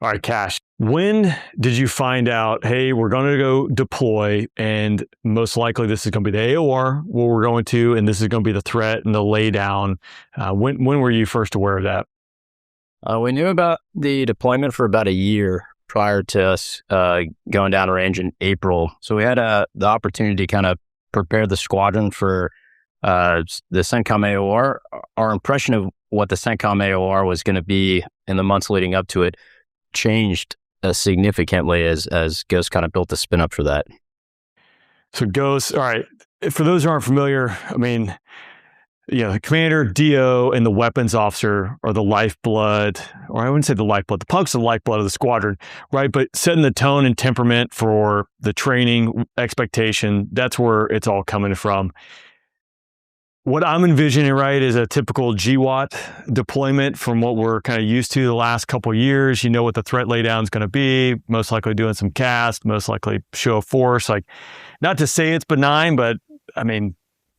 All right, Cash. When did you find out, hey, we're going to go deploy, and most likely this is going to be the AOR where we're going to, and this is going to be the threat and the laydown? When were you first aware of that? We knew about the deployment for about a year prior to us going down range in April. So we had the opportunity to kind of prepare the squadron for the CENTCOM AOR. Our impression of what the CENTCOM AOR was going to be in the months leading up to it changed significantly as Ghost kind of built the spin up for that. So Ghost, all right, for those who aren't familiar, I mean, the commander, DO, and the weapons officer are the lifeblood, or I wouldn't say the lifeblood, the punks are the lifeblood of the squadron, right? But setting the tone and temperament for the training expectation, that's where it's all coming from. What I'm envisioning, right, is a typical GWAT deployment from what we're kind of used to the last couple of years. You know what the threat laydown is going to be, most likely doing some cast, most likely show of force. Like, not to say it's benign, but I mean,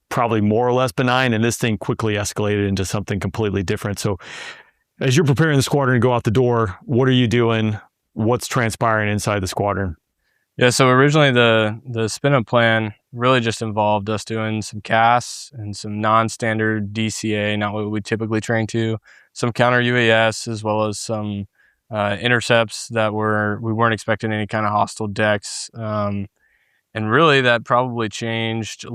probably more or less benign. And this thing quickly escalated into something completely different. So as you're preparing the squadron to go out the door, what are you doing? What's transpiring inside the squadron? Yeah, so originally the spin-up plan really just involved us doing some casts and some non-standard DCA, not what we typically train to, some counter-UAS, as well as some intercepts that we weren't expecting any kind of hostile decks. And really that probably changed,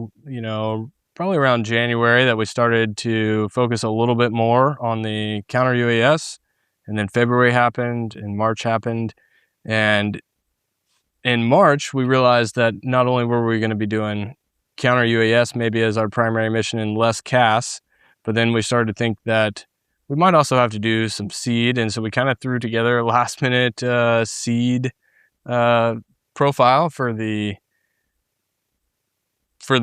probably around January that we started to focus a little bit more on the counter-UAS. And then February happened and March happened. And in March, we realized that not only were we going to be doing counter-UAS maybe as our primary mission and less casts, but then we started to think that we might also have to do some seed. And so we kind of threw together a last-minute seed profile for the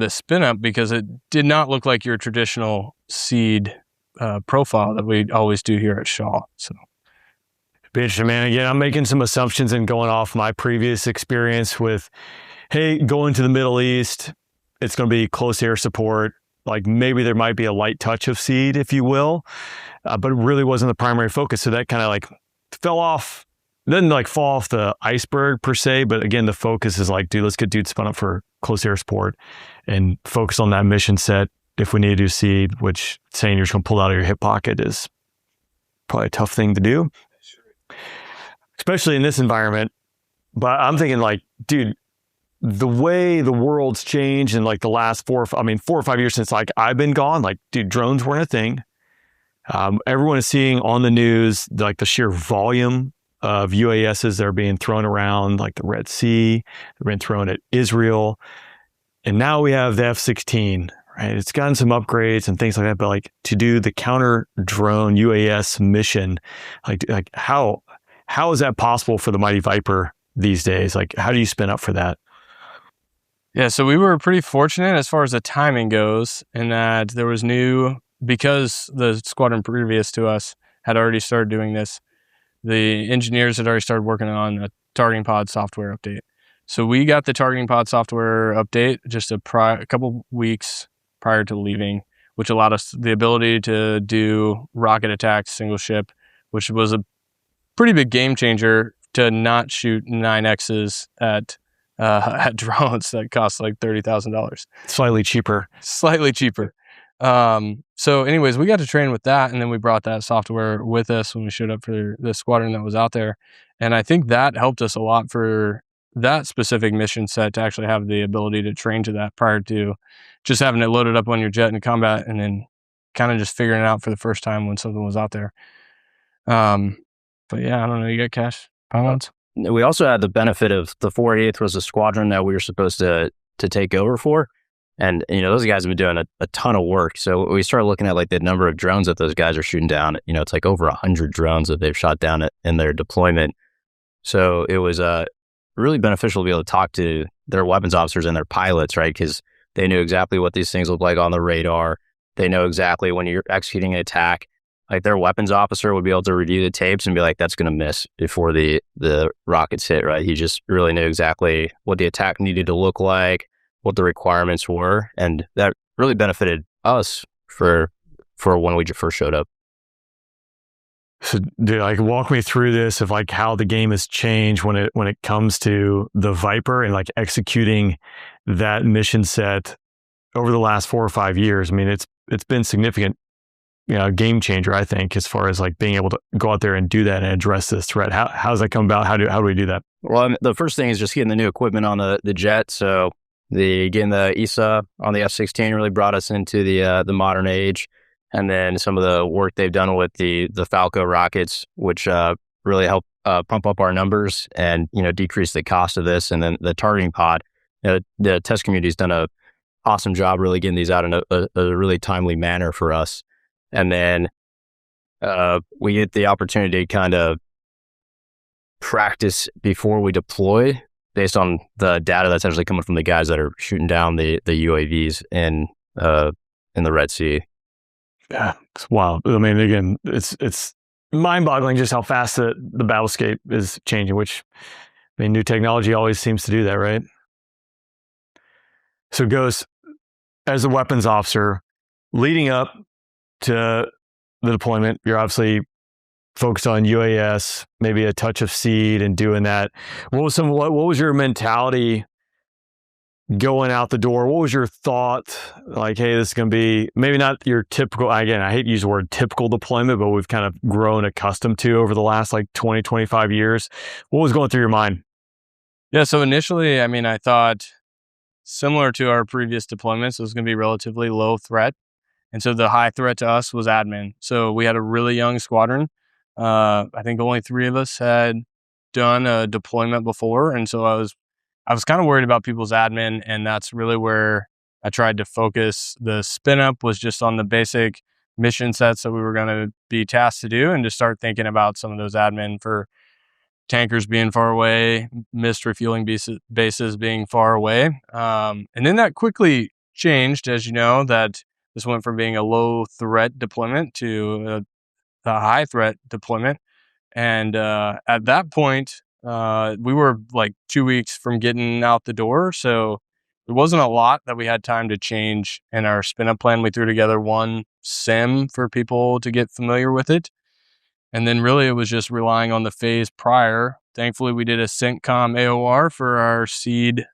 spin-up, because it did not look like your traditional seed profile that we always do here at Shaw. So. Be interesting, man. Again, I'm making some assumptions and going off my previous experience with, hey, going to the Middle East, it's going to be close air support. Like maybe there might be a light touch of seed, if you will, but it really wasn't the primary focus. So that kind of like fell off. It didn't like fall off the iceberg per se, but again, the focus is like, dude, let's get dudes spun up for close air support and focus on that mission set. If we need to do seed, which saying you're just going to pull it out of your hip pocket is probably a tough thing to do. Especially in this environment. But I'm thinking like, dude, the way the world's changed in like the last 4 or 5 years since like I've been gone, like, dude, drones weren't a thing. Everyone is seeing on the news, like the sheer volume of UASs that are being thrown around, like the Red Sea, they're being thrown at Israel. And now we have the F-16, right? It's gotten some upgrades and things like that, but like to do the counter drone UAS mission, like how is that possible for the Mighty Viper these days? Like, how do you spin up for that? Yeah, so we were pretty fortunate as far as the timing goes, in that there was because the squadron previous to us had already started doing this, the engineers had already started working on a targeting pod software update. So we got the targeting pod software update just a couple weeks prior to leaving, which allowed us the ability to do rocket attacks, single ship, which was a pretty big game changer to not shoot 9Xs at drones that cost like $30,000. Slightly cheaper. So anyways, we got to train with that, and then we brought that software with us when we showed up for the squadron that was out there. And I think that helped us a lot for that specific mission set to actually have the ability to train to that prior to just having it loaded up on your jet in combat and then kind of just figuring it out for the first time when something was out there. But yeah, I don't know. You got Cash comments? We also had the benefit of the 488th was a squadron that we were supposed to take over for. And, those guys have been doing a ton of work. So we started looking at like the number of drones that those guys are shooting down. It's like over 100 drones that they've shot down in their deployment. So it was really beneficial to be able to talk to their weapons officers and their pilots, right? Because they knew exactly what these things look like on the radar. They know exactly when you're executing an attack. Like their weapons officer would be able to review the tapes and be like, that's going to miss before the rockets hit, right? He just really knew exactly what the attack needed to look like, what the requirements were. And that really benefited us for when we first showed up. So, dude, like, walk me through this of like how the game has changed when it comes to the Viper and like executing that mission set over the last 4 or 5 years. I mean, it's been significant, game changer, I think, as far as like being able to go out there and do that and address this threat. How does that come about? How do we do that? Well, the first thing is just getting the new equipment on the jet. So getting the AESA on the F-16 really brought us into the modern age. And then some of the work they've done with the Falco rockets, which really help pump up our numbers and decrease the cost of this. And then the targeting pod, the test community's done a awesome job really getting these out in a really timely manner for us. And then we get the opportunity to kind of practice before we deploy based on the data that's actually coming from the guys that are shooting down the UAVs in the Red Sea. Yeah, it's wild. I mean, again, it's mind-boggling just how fast the battlescape is changing, which, I mean, new technology always seems to do that, right? So, Ghost, as a weapons officer, leading up to the deployment, you're obviously focused on UAS, maybe a touch of SEAD and doing that. What was your mentality going out the door? What was your thought? Like, hey, this is going to be maybe not your typical, again, I hate to use the word typical deployment, but we've kind of grown accustomed to over the last like 20, 25 years. What was going through your mind? Yeah, so initially, I mean, I thought similar to our previous deployments, it was going to be relatively low threat. And so the high threat to us was admin. So we had a really young squadron. I think only 3 of us had done a deployment before. And so I was kind of worried about people's admin, and that's really where I tried to focus. The spin up was just on the basic mission sets that we were going to be tasked to do, and to start thinking about some of those admin for tankers being far away, missed refueling bases being far away. And then that quickly changed, as you know, that this went from being a low threat deployment to a high threat deployment. And at that point, we were like 2 weeks from getting out the door. So there wasn't a lot that we had time to change in our spin up plan. We threw together one sim for people to get familiar with it. And then really it was just relying on the phase prior. Thankfully, we did a CENTCOM AOR for our seed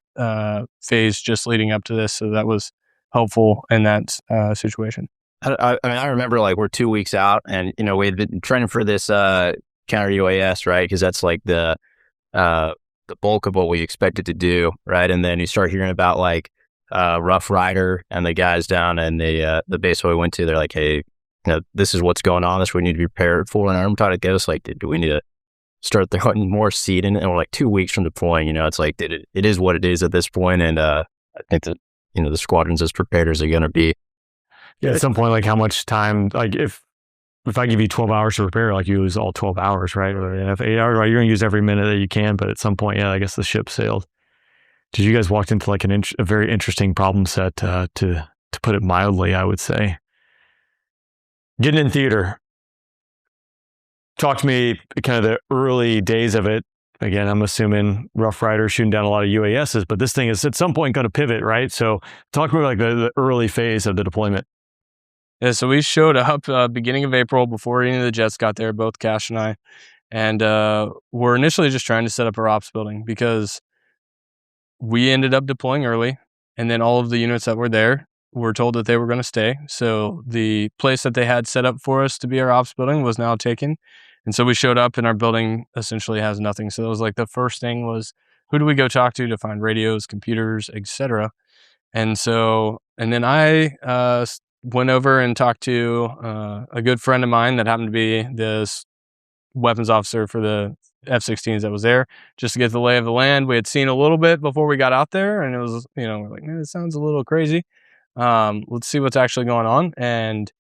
phase just leading up to this. So that was helpful in that situation. I mean, I remember like we're 2 weeks out and, we had been training for this Counter-UAS, right? Because that's like the bulk of what we expected to do, right? And then you start hearing about like Rough Rider and the guys down in the base we went to. They're like, hey, this is what's going on. This we need to be prepared for. And I'm talking to Ghost, like, do we need to start throwing more seed in? And we're like 2 weeks from deploying. It's like it is what it is at this point. And I think that the squadron's as prepared as they're going to be. Yeah, at some point, like how much time? Like if I give you 12 hours to prepare, like you lose all 12 hours, right? Or if 8 hours, right? You're going to use every minute that you can. But at some point, yeah, I guess the ship sailed. Did you guys walked into like a very interesting problem set to put it mildly, I would say. Getting in theater. Talk to me kind of the early days of it. Again, I'm assuming Rough Rider shooting down a lot of UASs, but this thing is at some point going to pivot, right? So talk about like the early phase of the deployment. Yeah, so we showed up beginning of April before any of the jets got there, both Cash and I. And we're initially just trying to set up our ops building because we ended up deploying early. And then all of the units that were there were told that they were going to stay. So the place that they had set up for us to be our ops building was now taken. And so we showed up and our building essentially has nothing. So it was like the first thing was, who do we go talk to find radios, computers, etc. And then I went over and talked to a good friend of mine that happened to be this weapons officer for the F-16s that was there, just to get the lay of the land. We had seen a little bit before we got out there, and it was, we're like, man, it sounds a little crazy. Let's see what's actually going on. And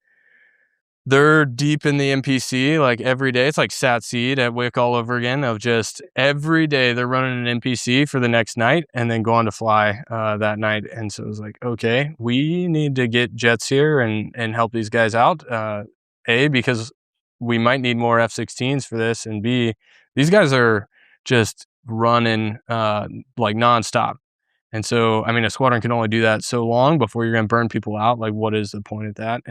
they're deep in the NPC, like every day. It's like Sat Seed at Wick all over again, of just every day they're running an NPC for the next night and then going to fly that night. And so it was like, okay, we need to get jets here and help these guys out. A, because we might need more F-16s for this, and B, these guys are just running like nonstop. And so, I mean, a squadron can only do that so long before you're going to burn people out. Like, what is the point of that?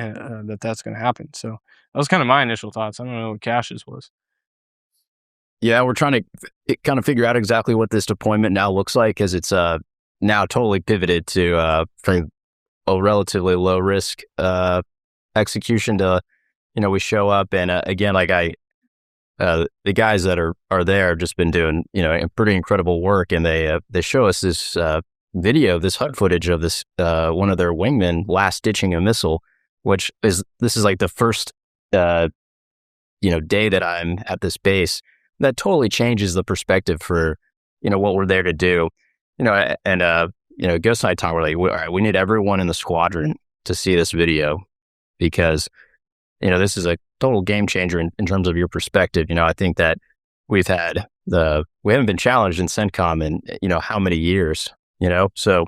That's going to happen. So that was kind of my initial thoughts. I don't know what Cash's was. Yeah, we're trying to kind of figure out exactly what this deployment now looks like, because it's now totally pivoted to from a relatively low risk execution to, we show up and again, like the guys that are there have just been doing pretty incredible work, and they show us this video, this HUD footage of this one of their wingmen last ditching a missile, this is like the first day that I'm at this base. That totally changes the perspective for what we're there to do. Ghost and I talk, we're like, all right, we need everyone in the squadron to see this video, because this is a total game changer in terms of your perspective. I think that we haven't been challenged in CENTCOM in how many years, so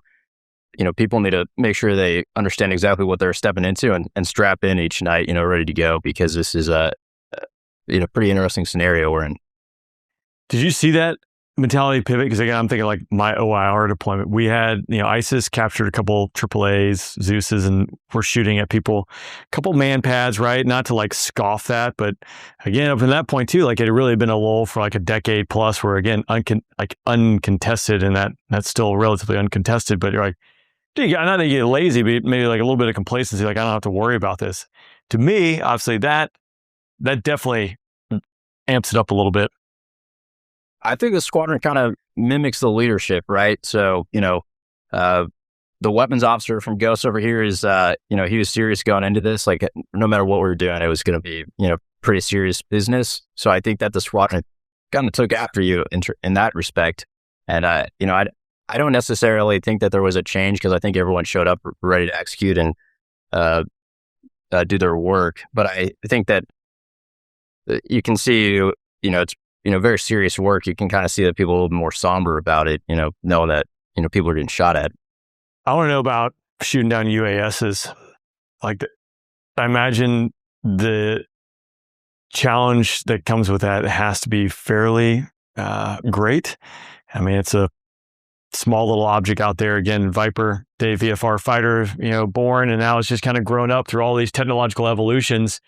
people need to make sure they understand exactly what they're stepping into and strap in each night, ready to go, because this is a pretty interesting scenario we're in. Did you see that mentality pivot? Because again, I'm thinking like my OIR deployment. We had, ISIS captured a couple AAAs, Zeus's, and we're shooting at people, a couple man pads, right? Not to like scoff that, but again, up from that point too, like it had really been a lull for like a decade plus, where again, uncontested, and that's still relatively uncontested. But you're like, dude, not that you get lazy, but maybe like a little bit of complacency, like I don't have to worry about this. To me, obviously that definitely amps it up a little bit. I think the squadron kind of mimics the leadership, right? So, the weapons officer from Ghost over here is, he was serious going into this. Like, no matter what we were doing, it was going to be, pretty serious business. So I think that the squadron kind of took after you in that respect. And, I don't necessarily think that there was a change, because I think everyone showed up ready to execute and do their work. But I think that you can see, it's very serious work. You can kind of see that people are a little more somber about it, knowing that, people are getting shot at. I want to know about shooting down UASs. Like, I imagine the challenge that comes with that has to be fairly great. I mean, it's a small little object out there. Again, Viper, day VFR fighter, born, and now it's just kind of grown up through all these technological evolutions.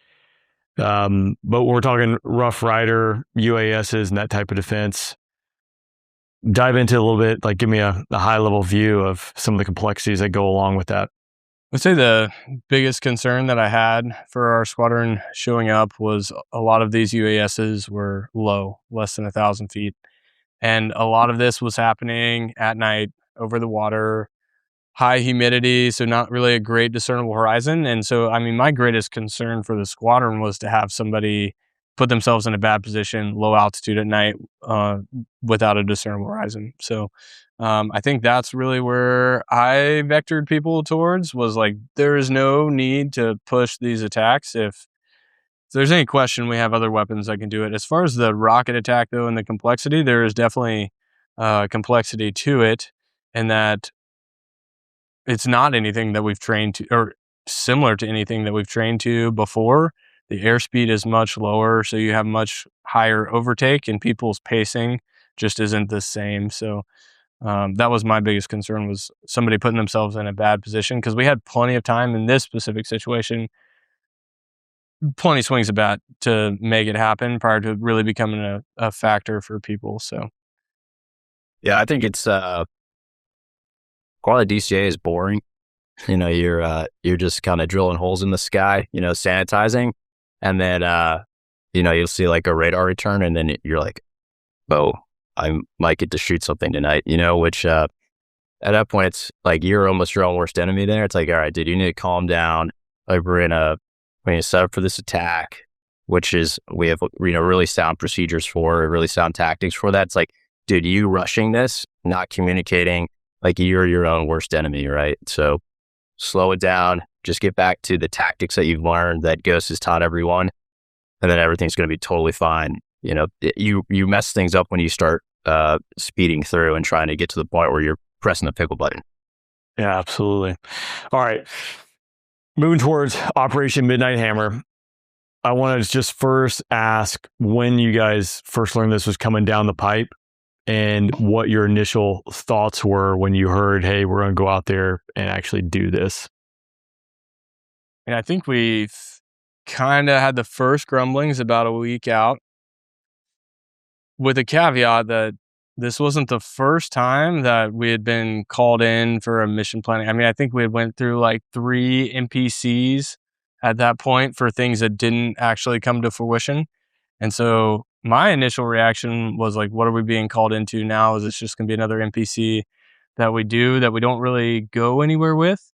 But we're talking Rough Rider, UASs, and that type of defense. Dive into it a little bit, like give me a high level view of some of the complexities that go along with that. I'd say the biggest concern that I had for our squadron showing up was a lot of these UASs were low, less than 1,000 feet. And a lot of this was happening at night over the water, high humidity, so not really a great discernible horizon. And so, I mean, my greatest concern for the squadron was to have somebody put themselves in a bad position, low altitude at night, without a discernible horizon. So I think that's really where I vectored people towards, was like, there is no need to push these attacks. If there's any question, we have other weapons that can do it. As far as the rocket attack, though, and the complexity, there is definitely complexity to it, and that it's not anything that we've trained to, or similar to anything that we've trained to before. The airspeed is much lower, so you have much higher overtake, and people's pacing just isn't the same. So that was my biggest concern, was somebody putting themselves in a bad position, because we had plenty of time in this specific situation, plenty of swings of bat to make it happen prior to really becoming a factor for people. So yeah, I think it's quality DCA is boring. You're just kind of drilling holes in the sky, sanitizing, and then you'll see like a radar return, and then you're like, oh, I might get to shoot something tonight, which at that point it's like you're almost your own worst enemy there. It's like, all right, dude, you need to calm down. Like we need to set up for this attack, which is, we have really sound procedures for, really sound tactics for that. It's like, dude, you rushing this, not communicating, like you're your own worst enemy, right? So slow it down, just get back to the tactics that you've learned, that Ghost has taught everyone, and then everything's going to be totally fine. You mess things up when you start speeding through and trying to get to the point where you're pressing the pickle button. Yeah, absolutely. All right. Moving towards Operation Midnight Hammer, I want to just first ask when you guys first learned this was coming down the pipe. and what your initial thoughts were when you heard, hey, we're going to go out there and actually do this. And I think we've kind of had the first grumblings about a week out, with a caveat that this wasn't the first time that we had been called in for a mission planning. I mean, I think we had went through like 3 NPCs at that point for things that didn't actually come to fruition. And so my initial reaction was like, what are we being called into now? Is this just going to be another NPC that we do that we don't really go anywhere with?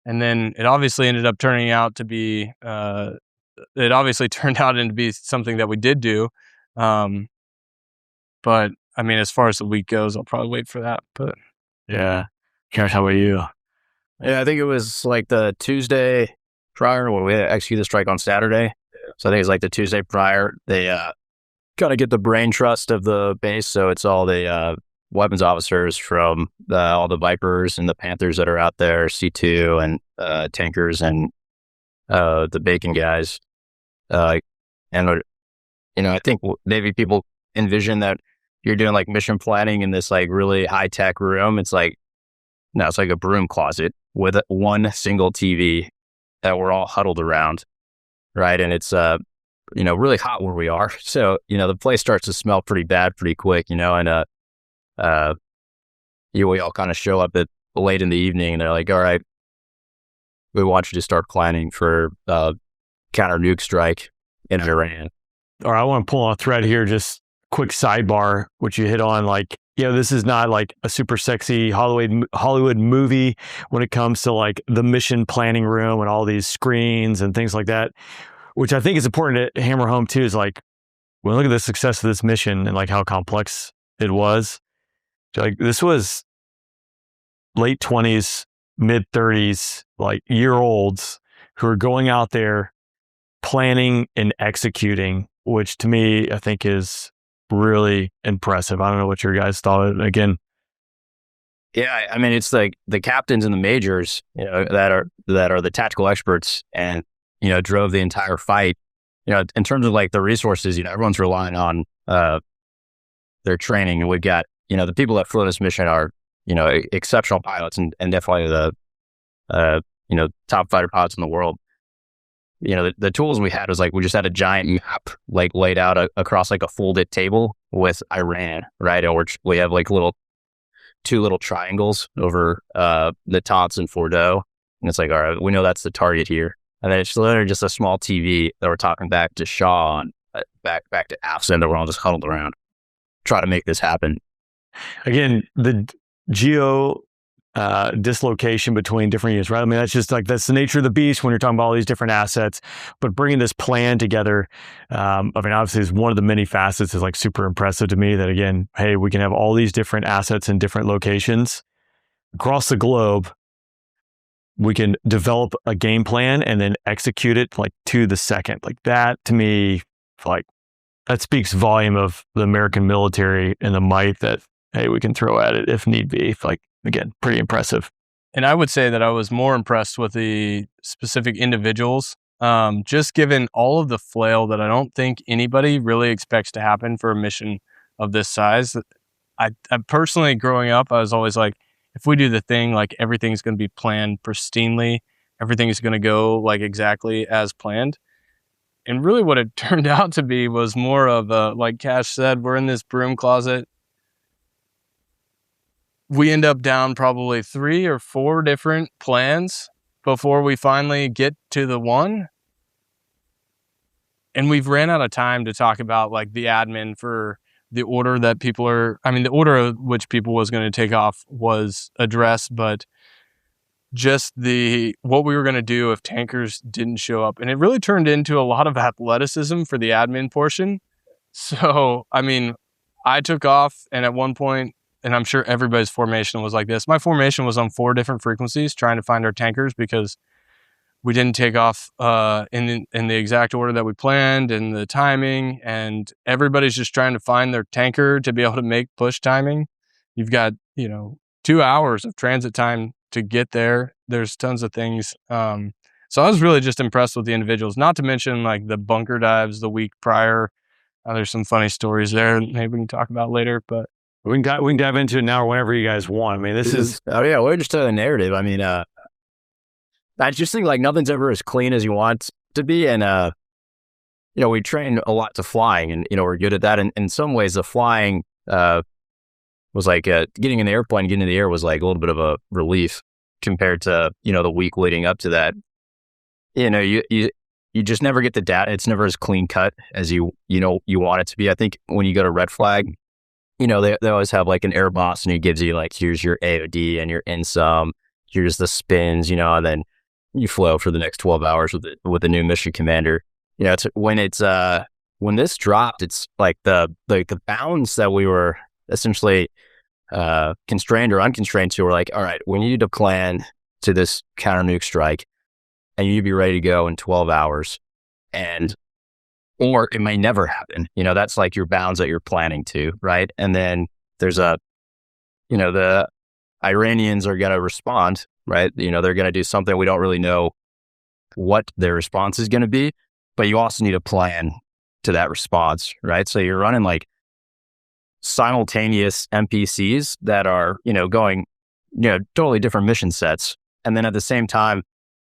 And then it obviously ended up turning out to be, it obviously turned out into be something that we did do. But I mean, as far as the week goes, I'll probably wait for that. But yeah, Josh, how about you? Yeah, I think it was like the Tuesday prior when we executed the strike on Saturday. So I think it's like the Tuesday prior. They kind of get the brain trust of the base. So it's all the weapons officers from all the Vipers and the Panthers that are out there, C2 and tankers and the Bacon guys. And I think maybe people envision that you're doing like mission planning in this like really high tech room. It's like, no, it's like a broom closet with one single TV that we're all huddled around, right? And it's really hot where we are, so the place starts to smell pretty bad pretty quick, and we all kind of show up at late in the evening, and they're like, all right, we want you to start planning for counter nuke strike in Iran. All right, I want to pull on a thread here, just quick sidebar, which you hit on, like, this is not like a super sexy Hollywood movie when it comes to like the mission planning room and all these screens and things like that, which I think is important to hammer home too, is like, when we look at the success of this mission and like how complex it was, like this was late 20s, mid 30s, like year-olds who are going out there planning and executing, which to me, I think is really impressive. I don't know what your guys thought. Again, yeah, I mean, it's like the captains and the majors, that are the tactical experts, and drove the entire fight. In terms of like the resources, everyone's relying on their training, and we've got the people that flew this mission are exceptional pilots and definitely the top fighter pilots in the world. The tools we had was like, we just had a giant map like laid out across like a folded table with Iran, right? And we have like two little triangles over Natanz and Fordo. And it's like, all right, we know that's the target here. And then it's literally just a small TV that we're talking back to Shaw and back to AFSA, that we're all just huddled around, try to make this happen. Again, the geo dislocation between different units, right? I mean, that's the nature of the beast when you're talking about all these different assets, but bringing this plan together, I mean, obviously is one of the many facets is like super impressive to me, that again, hey, we can have all these different assets in different locations across the globe. We can develop a game plan and then execute it like to the second. Like that to me, like that speaks volume of the American military and the might that, hey, we can throw at it if need be. Like, again, pretty impressive. And I would say that I was more impressed with the specific individuals, just given all of the flail that I don't think anybody really expects to happen for a mission of this size. I personally, growing up, I was always like, if we do the thing, like everything's going to be planned pristinely, everything is going to go like exactly as planned. And really what it turned out to be was more of a, like Cash said, we're in this broom closet. We end up down probably 3 or 4 different plans before we finally get to the one. And we've ran out of time to talk about like the admin for the order that the order of which people was going to take off was addressed, but just what we were going to do if tankers didn't show up. And it really turned into a lot of athleticism for the admin portion. So, I mean, I took off, and at one point, and I'm sure everybody's formation was like this, my formation was on 4 different frequencies trying to find our tankers because we didn't take off in the exact order that we planned and the timing, and everybody's just trying to find their tanker to be able to make push timing. You've got, 2 hours of transit time to get there. There's tons of things. So I was really just impressed with the individuals, not to mention like the bunker dives the week prior. There's some funny stories there maybe we can talk about later, but We can dive into it now or whenever you guys want. I mean, this is oh yeah, we're just the narrative. I mean, I just think like nothing's ever as clean as you want to be, and we train a lot to flying, and we're good at that. And in some ways, the flying was like getting in the airplane, getting in the air was like a little bit of a relief compared to the week leading up to that. You just never get the data. It's never as clean cut as you want it to be. I think when you go to red flag, they always have like an air boss, and he gives you like, here's your AOD and your INSUM, here's the spins, and then you flow for the next 12 hours with the new mission commander. When this dropped, it's like the bounds that we were essentially constrained or unconstrained to were like, all right, we need to plan to this counter nuke strike, and you need to be ready to go in 12 hours, or it may never happen. That's like your bounds that you're planning to, right? And then there's the Iranians are going to respond, right? They're going to do something. We don't really know what their response is going to be, but you also need a plan to that response, right? So you're running like simultaneous MPCs that are, going, totally different mission sets. And then at the same time,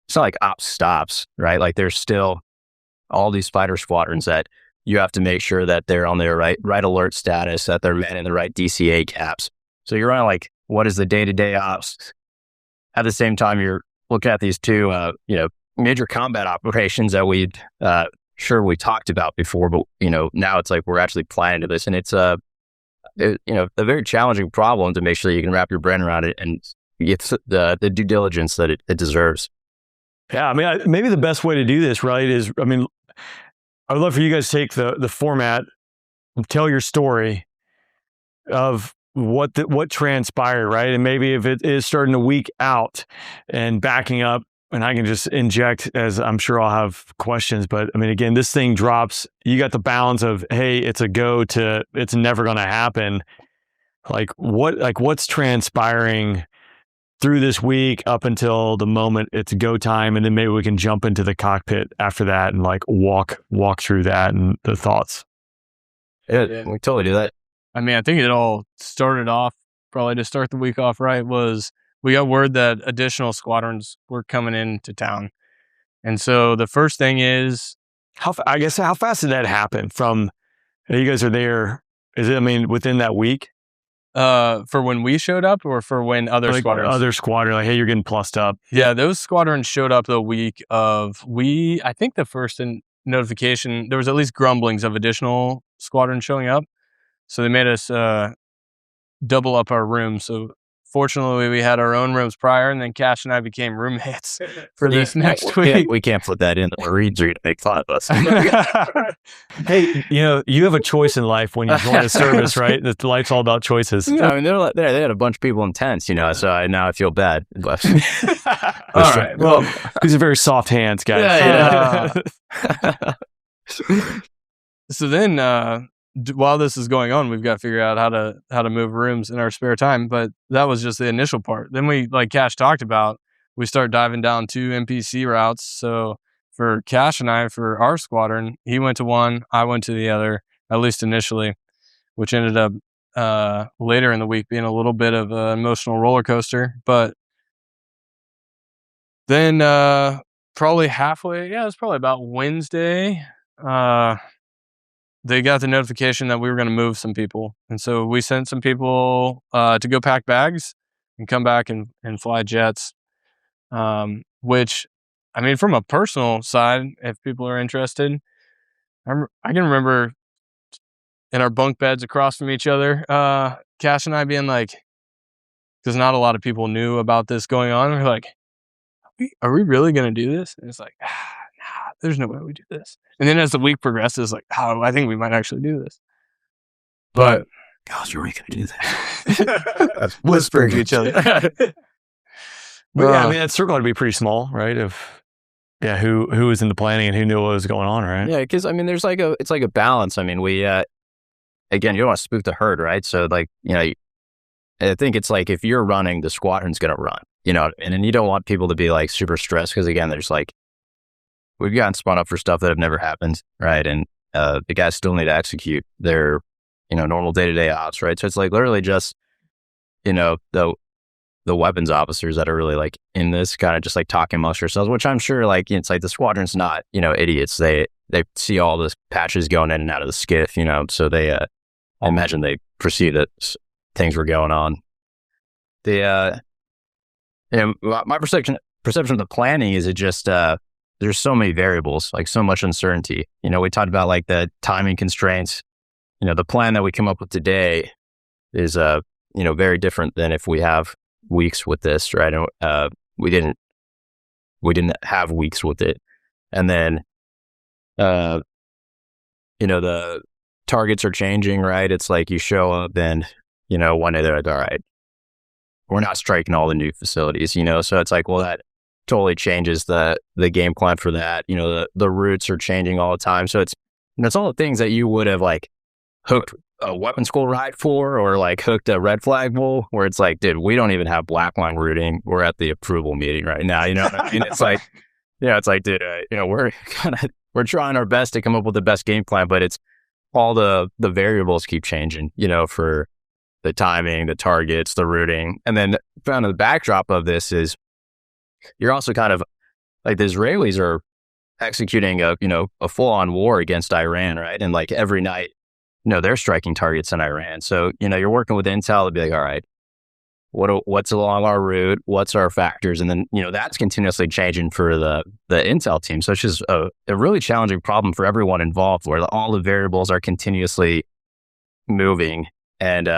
it's not like ops stops, right? Like there's still all these fighter squadrons that you have to make sure that they're on their right alert status, that they're manning the right DCA caps. So you're running like, what is the day-to-day ops? At the same time, you're looking at these two, major combat operations that we talked about before, but now it's like we're actually planning to this, and it's a very challenging problem to make sure you can wrap your brain around it and get the due diligence that it deserves. Yeah, I mean, maybe the best way to do this, right, is, I mean, I would love for you guys to take the format and tell your story of what transpired, right? And maybe if it is starting a week out and backing up, and I can just inject, as I'm sure I'll have questions. But I mean, again, this thing drops, you got the balance of, hey, it's a go to it's never going to happen. What's transpiring through this week up until the moment it's go time, and then maybe we can jump into the cockpit after that and like walk through that and the thoughts. Yeah, we totally do that. I mean, I think it all started off, probably to start the week off right, was we got word that additional squadrons were coming into town. And so the first thing is, how fast did that happen from, you guys are there, is it, I mean, within that week? For when we showed up, or for when other squadrons? Other squadron, like, hey, you're getting plussed up. Yeah, those squadrons showed up the week of, I think the first notification, there was at least grumblings of additional squadrons showing up. So they made us double up our rooms. So fortunately, we had our own rooms prior, and then Cash and I became roommates for this next week. We can't put that in the Marines are going to make fun of us. Hey, you have a choice in life when you join a service, right? Life's all about choices. Yeah, I mean, they had a bunch of people in tents, so now I feel bad. All right. Well, these are very soft hands, guys. Yeah. So then, while this is going on, we've got to figure out how to move rooms in our spare time. But that was just the initial part. Then we, like Cash talked about, we start diving down 2 NPC routes. So for Cash and I, for our squadron, he went to one, I went to the other, at least initially, which ended up later in the week being a little bit of an emotional roller coaster. But then probably halfway, it was probably about Wednesday, they got the notification that we were going to move some people. And so we sent some people to go pack bags and come back and fly jets, which, I mean, from a personal side, if people are interested, I can remember in our bunk beds across from each other, Cash and I being like, because not a lot of people knew about this going on. We're like, are we really going to do this? And it's like, nah, there's no way we do this. And then as the week progresses, like, I think we might actually do this. But, gosh, are we going to do that? Whispering to each other. But yeah, I mean, that circle had to be pretty small, right? Who was in the planning and who knew what was going on, right? Yeah, because I mean, it's like a balance. I mean, we again, you don't want to spook the herd, right? So like, I think it's like if you're running, the squadron's going to run, and then you don't want people to be like super stressed because again, there's like, we've gotten spun up for stuff that have never happened, right? And the guys still need to execute their normal day-to-day ops, right? So it's like literally just, the weapons officers that are really like in this kind of just like talking amongst yourselves, which I'm sure like it's like the squadron's not, idiots. They see all the patches going in and out of the skiff, so they, I imagine they perceive that things were going on. My perception of the planning is it just, there's so many variables, like so much uncertainty. We talked about like the timing constraints. The plan that we come up with today is, very different than if we have weeks with this, right? We didn't have weeks with it. And then, the targets are changing, right? It's like you show up and, one day they're like, all right, we're not striking all the new facilities, so it's like, well, that totally changes the game plan for that. The routes are changing all the time. So it's all the things that you would have like hooked a weapon school ride for, or like hooked a red flag bull, where it's like, dude, we don't even have black line routing. We're at the approval meeting right now. You know what I mean? It's like, it's like, dude, we're trying our best to come up with the best game plan, but it's all the variables keep changing, for the timing, the targets, the routing. And then found the backdrop of this is you're also kind of like the Israelis are executing a full on war against Iran, right? And like every night, they're striking targets in Iran. So, you're working with Intel to be like, all right, what's along our route? What's our factors? And then, that's continuously changing for the Intel team. So it's just a really challenging problem for everyone involved, where all the variables are continuously moving. And,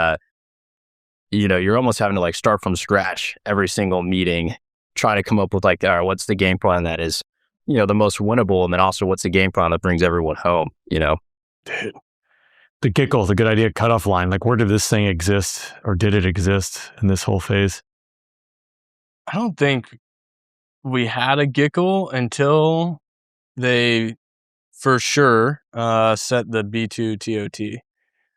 you're almost having to like start from scratch every single meeting, trying to come up with like, all right, what's the game plan that is, the most winnable? And then also what's the game plan that brings everyone home, Dude. The GICL is a good idea. Cutoff line. Like, where did this thing exist, or did it exist in this whole phase? I don't think we had a GICL until they, for sure, set the B-2 TOT.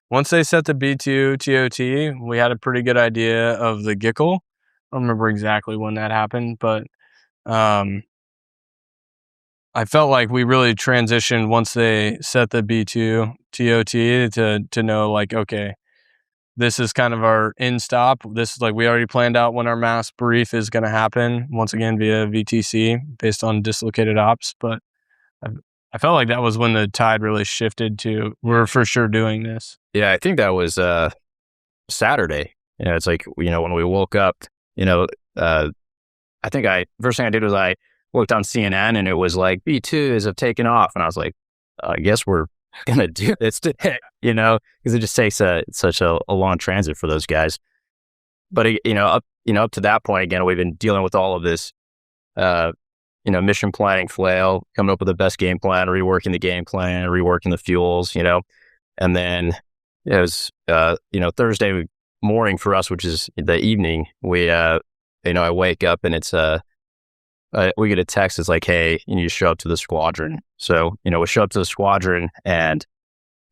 Once they set the B-2 TOT, we had a pretty good idea of the GICL. I don't remember exactly when that happened, but I felt like we really transitioned once they set the B-2 TOT to know, like, okay, this is kind of our end stop. This is like, we already planned out when our mass brief is going to happen, once again via VTC based on dislocated ops. But I felt like that was when the tide really shifted to, we're for sure doing this. Yeah, I think that was Saturday. It's like, when we woke up, I think first thing I did was I looked on CNN and it was like, B-2s have taken off. And I was like, I guess we're going to do this today, because it just takes such a long transit for those guys. But, up to that point, again, we've been dealing with all of this, mission planning flail, coming up with the best game plan, reworking the game plan, reworking the fuels, and then it was, Thursday morning for us, which is the evening, we, I wake up and it's, we get a text. It's like, hey, you need to show up to the squadron. So, we show up to the squadron and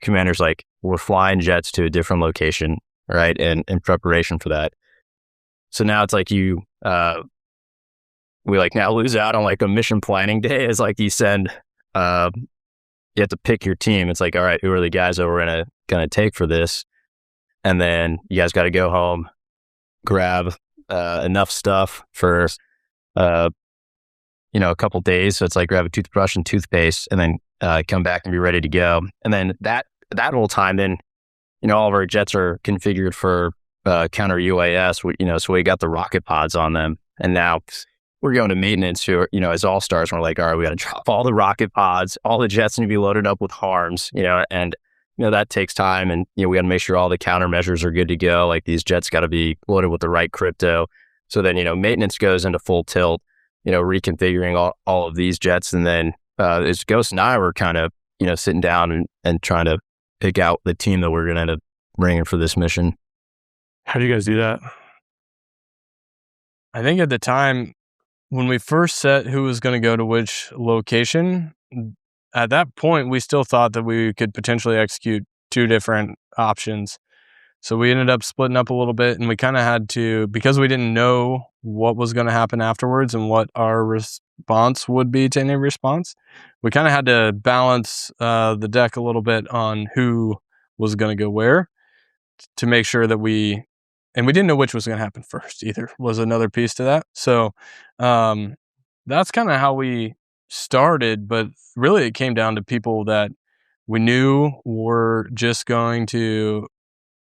commander's like, we're flying jets to a different location, right? And in preparation for that. So now it's like we like now lose out on like a mission planning day. It's like you send, you have to pick your team. It's like, all right, who are the guys that we're gonna take for this? And then you guys got to go home, grab enough stuff for a couple days. So it's like grab a toothbrush and toothpaste, and then come back and be ready to go. And then that whole time, then all of our jets are configured for Counter-UAS. So we got the rocket pods on them, and now we're going to maintenance. As all stars, we're like, all right, we got to drop all the rocket pods. All the jets need to be loaded up with harms. And that takes time, and we got to make sure all the countermeasures are good to go. Like these jets got to be loaded with the right crypto. So then maintenance goes into full tilt. Reconfiguring all of these jets. And then it's Ghost and I were kind of, sitting down and trying to pick out the team that we're going to end up bringing for this mission. How do you guys do that? I think at the time when we first set who was going to go to which location, at that point, we still thought that we could potentially execute two different options. So we ended up splitting up a little bit, and we kind of had to, because we didn't know what was going to happen afterwards and what our response would be to any response, we kind of had to balance the deck a little bit on who was going to go where, to make sure that we didn't know which was going to happen first either, was another piece to that. So that's kind of how we started, but really it came down to people that we knew were just going to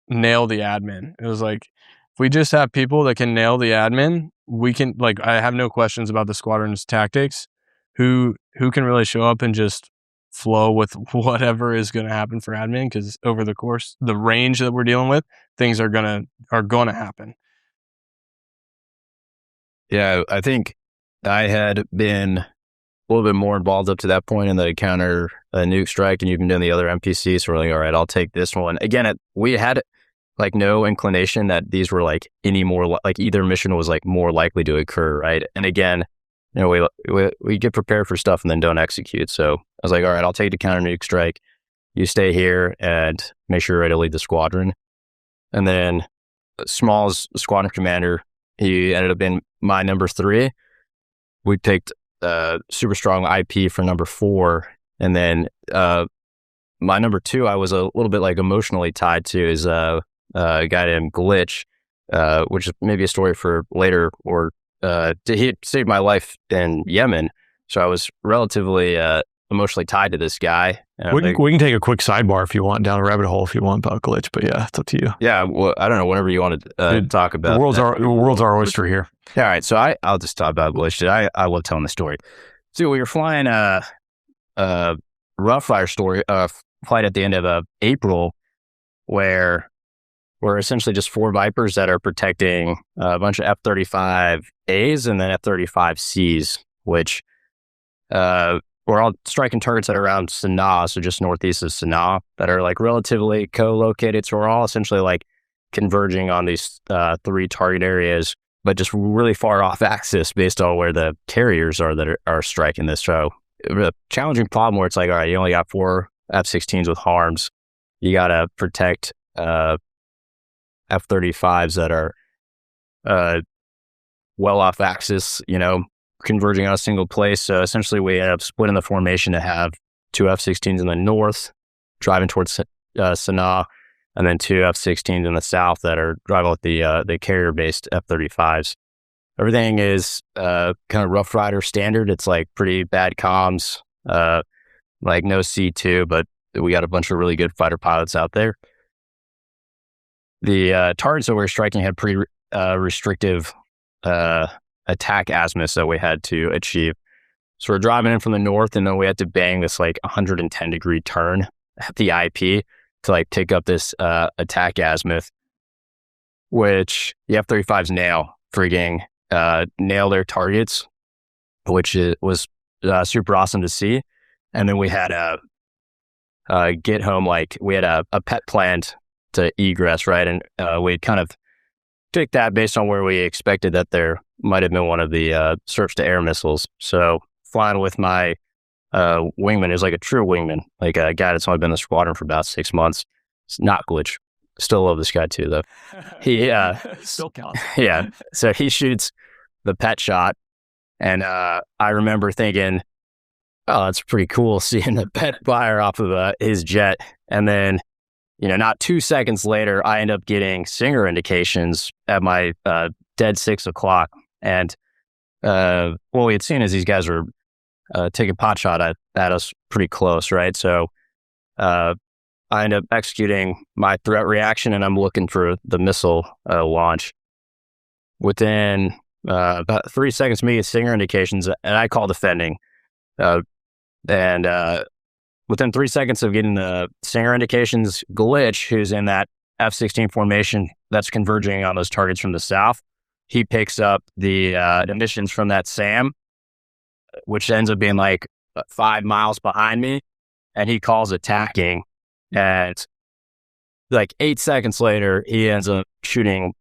nail the admin. It was like, if we just have people that can nail the admin, we can, like, I have no questions about the squadron's tactics, who can really show up and just flow with whatever is going to happen for admin, because over the course, the range that we're dealing with, things are going to happen. Yeah, I think I had been a little bit more involved up to that point in the counter nuke strike, and you've been doing the other MPC, so we're like, all right, I'll take this one. Again, we had like no inclination that these were like any more, like either mission was like more likely to occur, right? And again, you know, we get prepared for stuff and then don't execute. So I was like, all right, I'll take the counter nuke strike. You stay here and make sure you're ready to lead the squadron. And then Small's squadron commander, he ended up being my number 3. We picked super strong IP for number 4. And then my number 2, I was a little bit like emotionally tied to, is a guy named Glitch, which is maybe a story for later. Or he had saved my life in Yemen, so I was relatively emotionally tied to this guy. We can take a quick sidebar if you want, down a rabbit hole if you want, about Glitch, but yeah, it's up to you. Yeah, well, I don't know, whenever you want to talk about the world's our oyster here. All right, so I'll just talk about Glitch. I love telling the story. So we were flying a rough fire flight at the end of April, where we're essentially just 4 Vipers that are protecting a bunch of F-35As and then F-35Cs, which we're all striking targets that are around Sana'a, so just northeast of Sana'a, that are like relatively co-located. So we're all essentially like converging on these 3 target areas, but just really far off axis based on where the carriers are that are striking this. So a challenging problem where it's like, all right, you only got 4 F-16s with harms. You got to protect F-35s that are well off axis, you know, converging on a single place. So essentially we ended up splitting the formation to have 2 F-16s in the north driving towards Sana'a, and then 2 F-16s in the south that are driving with the carrier-based F-35s. Everything is kind of Rough Rider standard. It's like pretty bad comms, like no C2, but we got a bunch of really good fighter pilots out there. The targets that we were striking had pretty restrictive attack azimuths that we had to achieve. So we're driving in from the north, and then we had to bang this like 110 degree turn at the IP to like pick up this attack azimuth, which the F-35s nail their targets, which was super awesome to see. And then we had get home, like we had a pet planned to egress, right? And we kind of picked that based on where we expected that there might have been one of the surface-to-air missiles. So flying with my wingman is like a true wingman, like a guy that's only been in the squadron for about 6 months. It's not Glitch. Still love this guy too, though. He still counts. Yeah. So he shoots the pet shot, and I remember thinking, oh, that's pretty cool seeing the pet fire off of his jet. And then, you know, not 2 seconds later, I end up getting Singer indications at my dead 6 o'clock. And what we had seen is these guys were taking pot shot at us pretty close, right? So I end up executing my threat reaction, and I'm looking for the missile launch. Within about 3 seconds, me get Singer indications, and I call defending. Within 3 seconds of getting the Singer indications, Glitch, who's in that F-16 formation that's converging on those targets from the south, he picks up the emissions from that SAM, which ends up being like 5 miles behind me, and he calls attacking. And like 8 seconds later, he ends up shooting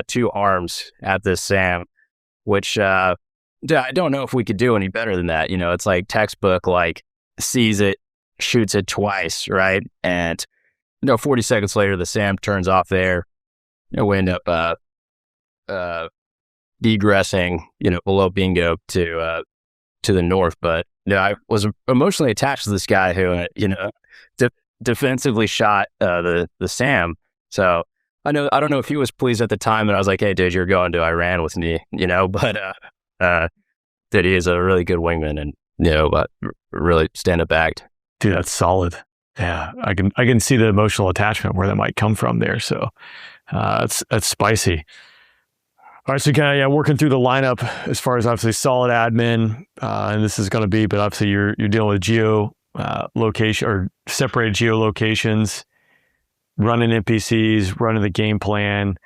2 arms at this SAM, which I don't know if we could do any better than that. You know, it's like textbook, like sees it, shoots it twice, right? And 40 seconds later, the SAM turns off there. We end up degressing, below Bingo to the north. But I was emotionally attached to this guy who, defensively shot the SAM. So I don't know if he was pleased at the time, and I was like, "Hey, dude, you're going to Iran with me," But dude, he is a really good wingman, and but really stand-up act. Dude, that's solid. Yeah, I can see the emotional attachment where that might come from there. So that's spicy. All right, so kind of working through the lineup as far as obviously solid admin, and this is going to be, but obviously you're dealing with geo location or separated geolocations, running NPCs, running the game plan.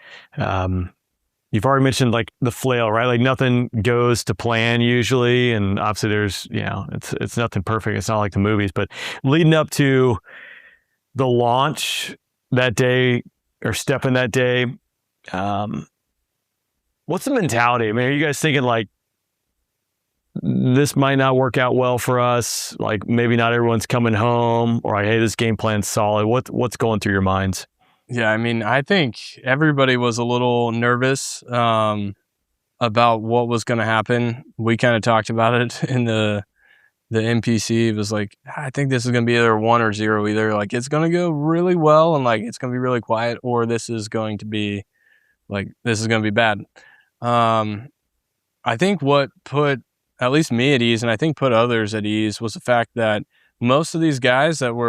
You've already mentioned like the flail, right? Like nothing goes to plan usually, and obviously there's it's nothing perfect. It's not like the movies, but leading up to the launch that day or stepping that day. What's the mentality? I mean, are you guys thinking like this might not work out well for us? Like maybe not everyone's coming home, or like, hey, this game plan's solid. What's going through your minds? Yeah, I mean, I think everybody was a little nervous about what was going to happen. We kind of talked about it in the NPC. It was like, I think this is going to be either 1 or 0. Either like it's going to go really well and like it's going to be really quiet, or this is going to be bad. I think what put at least me at ease, and I think put others at ease, was the fact that most of these guys that we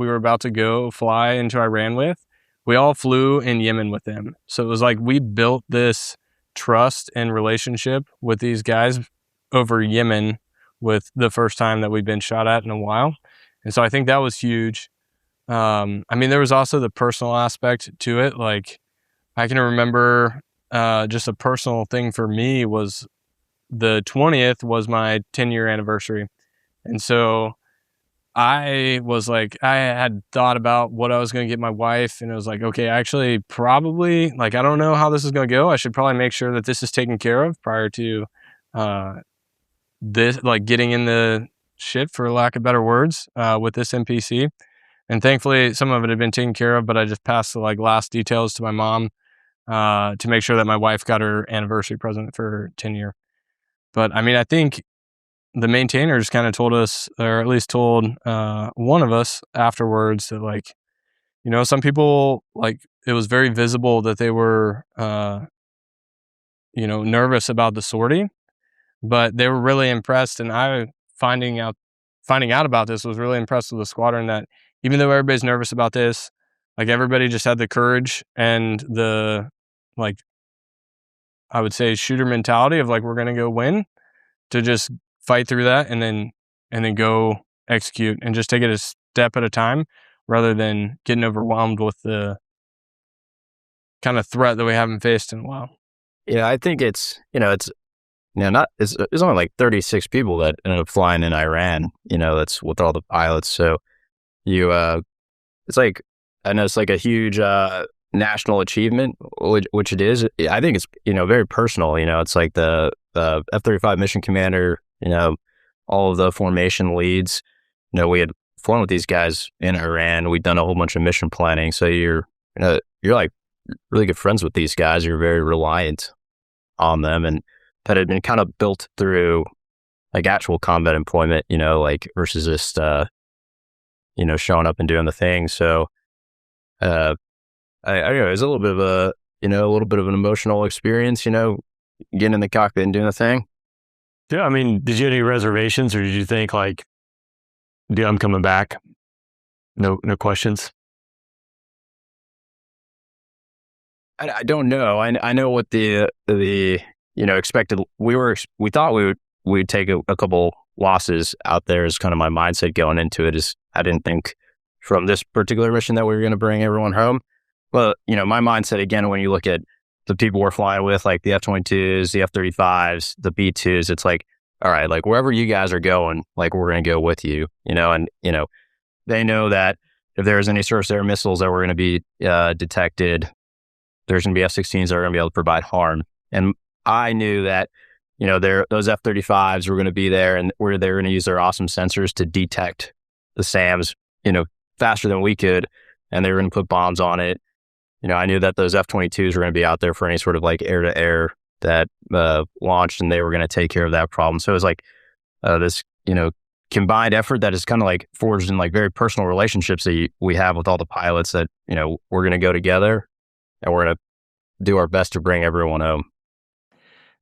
were about to go fly into Iran with, we all flew in Yemen with them. So it was like we built this trust and relationship with these guys over Yemen with the first time that we've been shot at in a while. And so I think that was huge. I mean, there was also the personal aspect to it. Like I can remember just a personal thing for me was the 20th was my 10-year anniversary. And so I was like, I had thought about what I was going to get my wife, and it was like, okay, actually probably, like, I don't know how this is going to go. I should probably make sure that this is taken care of prior to this, like getting in the shit, for lack of better words, with this NPC. And thankfully some of it had been taken care of, but I just passed the like last details to my mom to make sure that my wife got her anniversary present for her 10-year. But I mean, I think the maintainers kind of told us, or at least told one of us afterwards, that like, some people, like, it was very visible that they were, nervous about the sortie, but they were really impressed. And I, finding out about this, was really impressed with the squadron, that even though everybody's nervous about this, like everybody just had the courage and the, like, I would say shooter mentality of like, we're going to go win, to just fight through that and then go execute and just take it a step at a time, rather than getting overwhelmed with the kind of threat that we haven't faced in a while. Yeah, I think it's only like 36 people that ended up flying in Iran, that's with all the pilots. So it's like, I know it's like a huge national achievement, which it is. I think it's, very personal. It's like the F-35 mission commander, all of the formation leads. We had flown with these guys in Iran. We'd done a whole bunch of mission planning. So you're like really good friends with these guys. You're very reliant on them, and that had been kind of built through like actual combat employment, like versus just showing up and doing the thing. So I it was a little bit of an emotional experience, getting in the cockpit and doing the thing. Yeah, I mean, did you have any reservations, or did you think like, dude, I'm coming back? No questions. I don't know. I know what the expected. We thought we would take a couple losses out there, is kind of my mindset going into it. Is I didn't think from this particular mission that we were going to bring everyone home. Well, my mindset, again, when you look at the people we're flying with, like the F-22s, the F-35s, the B-2s, it's like, all right, like wherever you guys are going, like we're going to go with you, and, they know that if there's any surface air missiles that were going to be detected, there's going to be F-16s that are going to be able to provide harm. And I knew that, those F-35s were going to be there, and they're going to use their awesome sensors to detect the SAMs, faster than we could, and they were going to put bombs on it. I knew that those F-22s were going to be out there for any sort of like air-to-air that launched, and they were going to take care of that problem. So it was like this, combined effort that is kind of like forged in like very personal relationships that we have with all the pilots that, you know, we're going to go together and we're going to do our best to bring everyone home.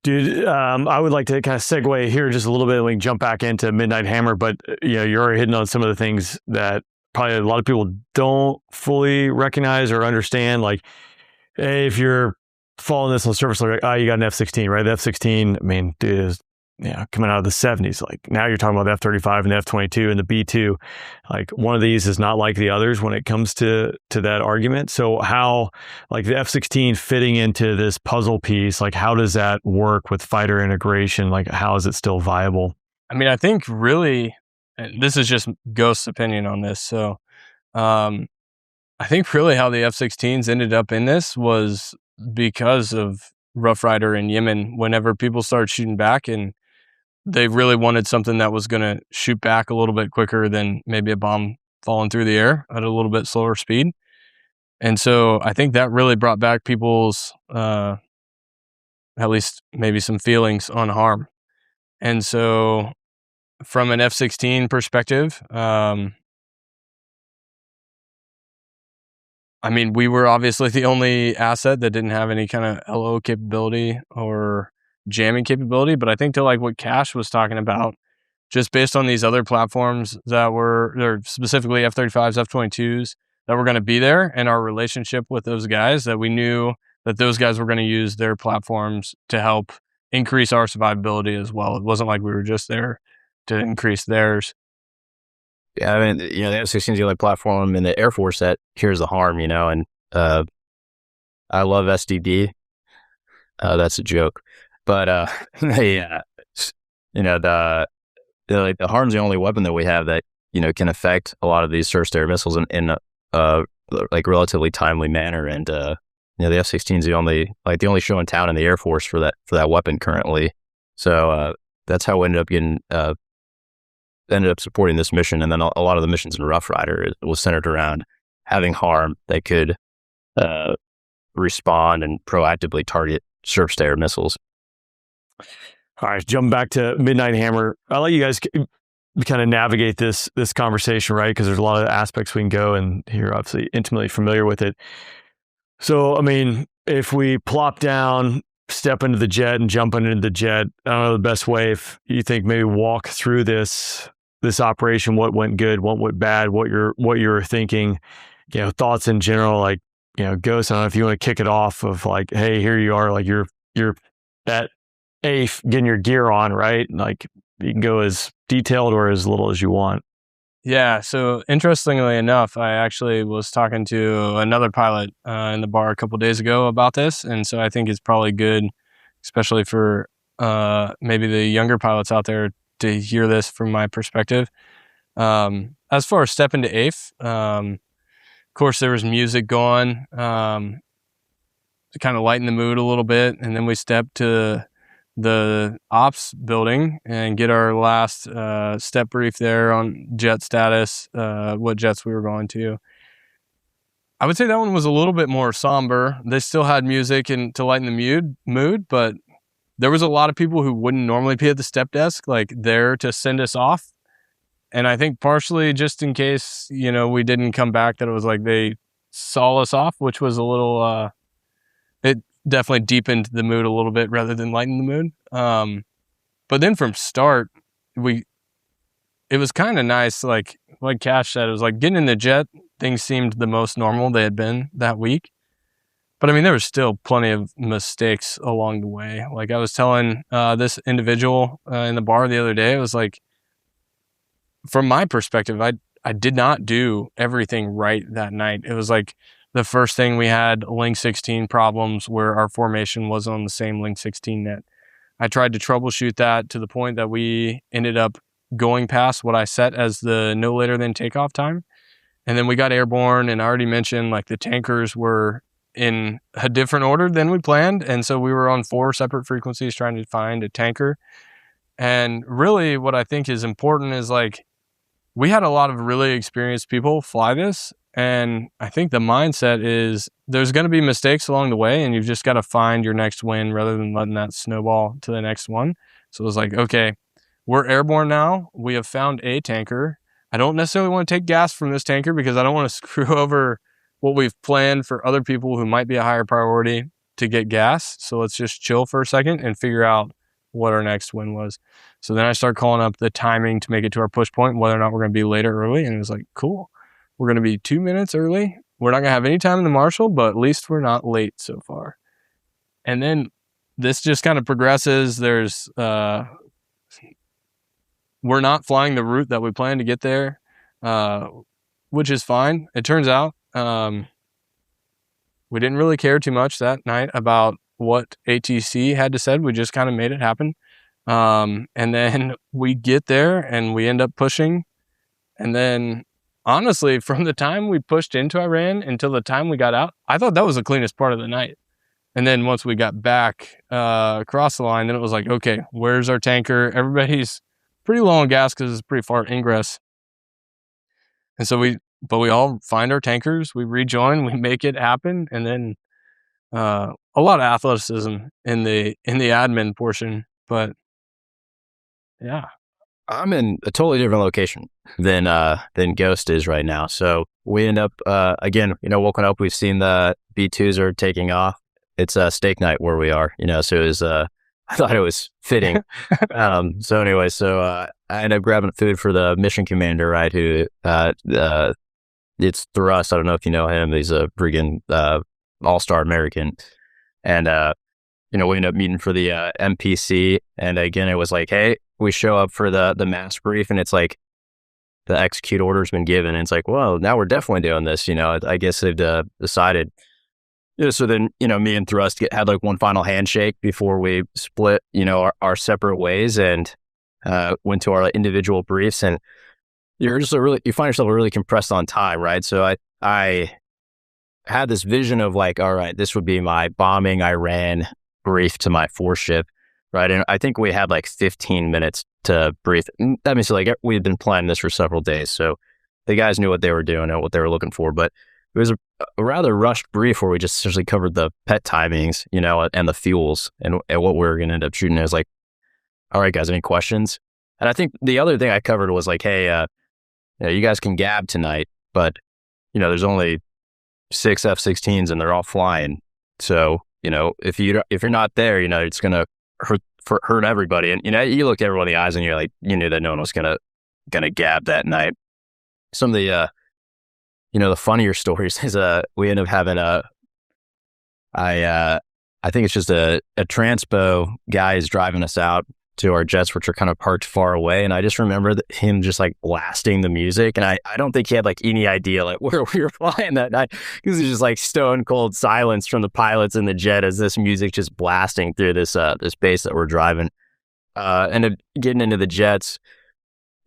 Dude, I would like to kind of segue here just a little bit and we can jump back into Midnight Hammer, but you know, you're already hitting on some of the things that probably a lot of people don't fully recognize or understand. Like, hey, if you're following this on the surface, like, oh, you got an F-16, right? The F-16, I mean, dude, is, you know, coming out of the 70s. Like, now you're talking about the F-35 and the F-22 and the B-2. Like, one of these is not like the others when it comes to that argument. So how, like, the F-16 fitting into this puzzle piece, like, how does that work with fighter integration? Like, how is it still viable? I mean, I think really, and this is just Ghost's opinion on this. So I think really how the F-16s ended up in this was because of Rough Rider in Yemen. Whenever people started shooting back, and they really wanted something that was going to shoot back a little bit quicker than maybe a bomb falling through the air at a little bit slower speed. And so I think that really brought back people's, at least maybe some feelings on harm. And so from an F-16 perspective, I mean, we were obviously the only asset that didn't have any kind of LO capability or jamming capability. But I think to like what Cash was talking about, just based on these other platforms that were, or specifically F-35s, F-22s, that were going to be there, and our relationship with those guys, that we knew that those guys were going to use their platforms to help increase our survivability as well. It wasn't like we were just there to increase theirs. Yeah, I mean, you know, the F-16 is the only platform in the Air Force that hears the harm, you know, and I love SDD. That's a joke. But, yeah, you know, the harm's the only weapon that we have that, you know, can affect a lot of these surface-to-air missiles in like relatively timely manner. And, you know, the F-16 is the only show in town in the Air Force for that weapon currently. So that's how we ended up supporting this mission. And then a lot of the missions in Rough Rider was centered around having harm that could respond and proactively target surface-to-air missiles. All right, jumping back to Midnight Hammer. I'll let you guys kind of navigate this conversation, right? Because there's a lot of aspects we can go, and you're obviously intimately familiar with it. So, I mean, if we plop down, step into the jet and jump into the jet, I don't know the best way. If you think maybe walk through this operation, what went good, what went bad, what you're thinking, you know, thoughts in general, like, you know, Ghost, I don't know if you want to kick it off of like, hey, here you are, like you're at AIF getting your gear on, right? Like you can go as detailed or as little as you want. Yeah. So interestingly enough, I actually was talking to another pilot in the bar a couple of days ago about this. And so I think it's probably good, especially for maybe the younger pilots out there, to hear this from my perspective. As far as step into AIF, of course, there was music going to kind of lighten the mood a little bit. And then we stepped to the ops building and get our last step brief there on jet status, what jets we were going to. I would say that one was a little bit more somber. They still had music and to lighten the mood, but there was a lot of people who wouldn't normally be at the step desk, like there to send us off. And I think partially just in case, you know, we didn't come back, that it was like they saw us off, which was a little, it definitely deepened the mood a little bit rather than lighten the mood. But then from start, it was kind of nice. Like Cash said, it was like getting in the jet, things seemed the most normal they had been that week. But I mean, there was still plenty of mistakes along the way. Like I was telling this individual in the bar the other day, it was like, from my perspective, I did not do everything right that night. It was like the first thing we had link 16 problems where our formation wasn't on the same link 16 net. I tried to troubleshoot that to the point that we ended up going past what I set as the no later than takeoff time. And then we got airborne, and I already mentioned like the tankers were in a different order than we planned. And so we were on 4 separate frequencies trying to find a tanker. And really what I think is important is like, we had a lot of really experienced people fly this. And I think the mindset is there's going to be mistakes along the way, and you've just got to find your next win rather than letting that snowball to the next one. So it was like, okay, we're airborne now. We have found a tanker. I don't necessarily want to take gas from this tanker because I don't want to screw over what we've planned for other people who might be a higher priority to get gas. So let's just chill for a second and figure out what our next win was. So then I start calling up the timing to make it to our push point, whether or not we're going to be late or early. And it was like, cool, we're going to be 2 minutes early. We're not going to have any time in the marshal, but at least we're not late so far. And then this just kind of progresses. There's, we're not flying the route that we planned to get there, which is fine. It turns out we didn't really care too much that night about what ATC had to say. We just kind of made it happen. And then we get there and we end up pushing. And then honestly, from the time we pushed into Iran until the time we got out, I thought that was the cleanest part of the night. And then once we got back across the line, then it was like, okay, where's our tanker? Everybody's pretty low on gas because it's pretty far Ingress. And so we all find our tankers, we rejoin, we make it happen. And then a lot of athleticism in the admin portion, but yeah. I'm in a totally different location than Ghost is right now. So we end up again, woken up, we've seen the B-2s are taking off. It's a steak night where we are, so it was I thought it was fitting. So anyway, I ended up grabbing food for the mission commander, right, who it's Thrust. I don't know if you know him. He's a friggin' all-star American. And we ended up meeting for the MPC. And again, it was like, hey, we show up for the mass brief, and it's like the execute order's been given. And it's like, well, now we're definitely doing this. I guess they've decided. So then, me and Thrust had like one final handshake before we split, our separate ways and went to our individual briefs. And you find yourself really compressed on time, right? So I had this vision of like, all right, this would be my bombing Iran brief to my 4-ship, right? And I think we had like 15 minutes to brief. That means like we had been planning this for several days. So the guys knew what they were doing and what they were looking for. But it was a rather rushed brief where we just essentially covered the pet timings, and the fuels and what we were going to end up shooting. It was like, all right, guys, any questions? And I think the other thing I covered was like, hey, you guys can gab tonight, but, there's only 6 F-16s and they're all flying. So, if you're not there, it's going to hurt everybody. And, you look everyone in the eyes and you're like, you knew that no one was going to gab that night. Some of the, the funnier stories is we end up having I think it's just a transpo guy is driving us out to our jets, which are kind of parked far away. And I just remember him just like blasting the music. And I don't think he had like any idea like where we were flying that night, because it's just like stone cold silence from the pilots in the jet as this music just blasting through this base that we're driving. And getting into the jets,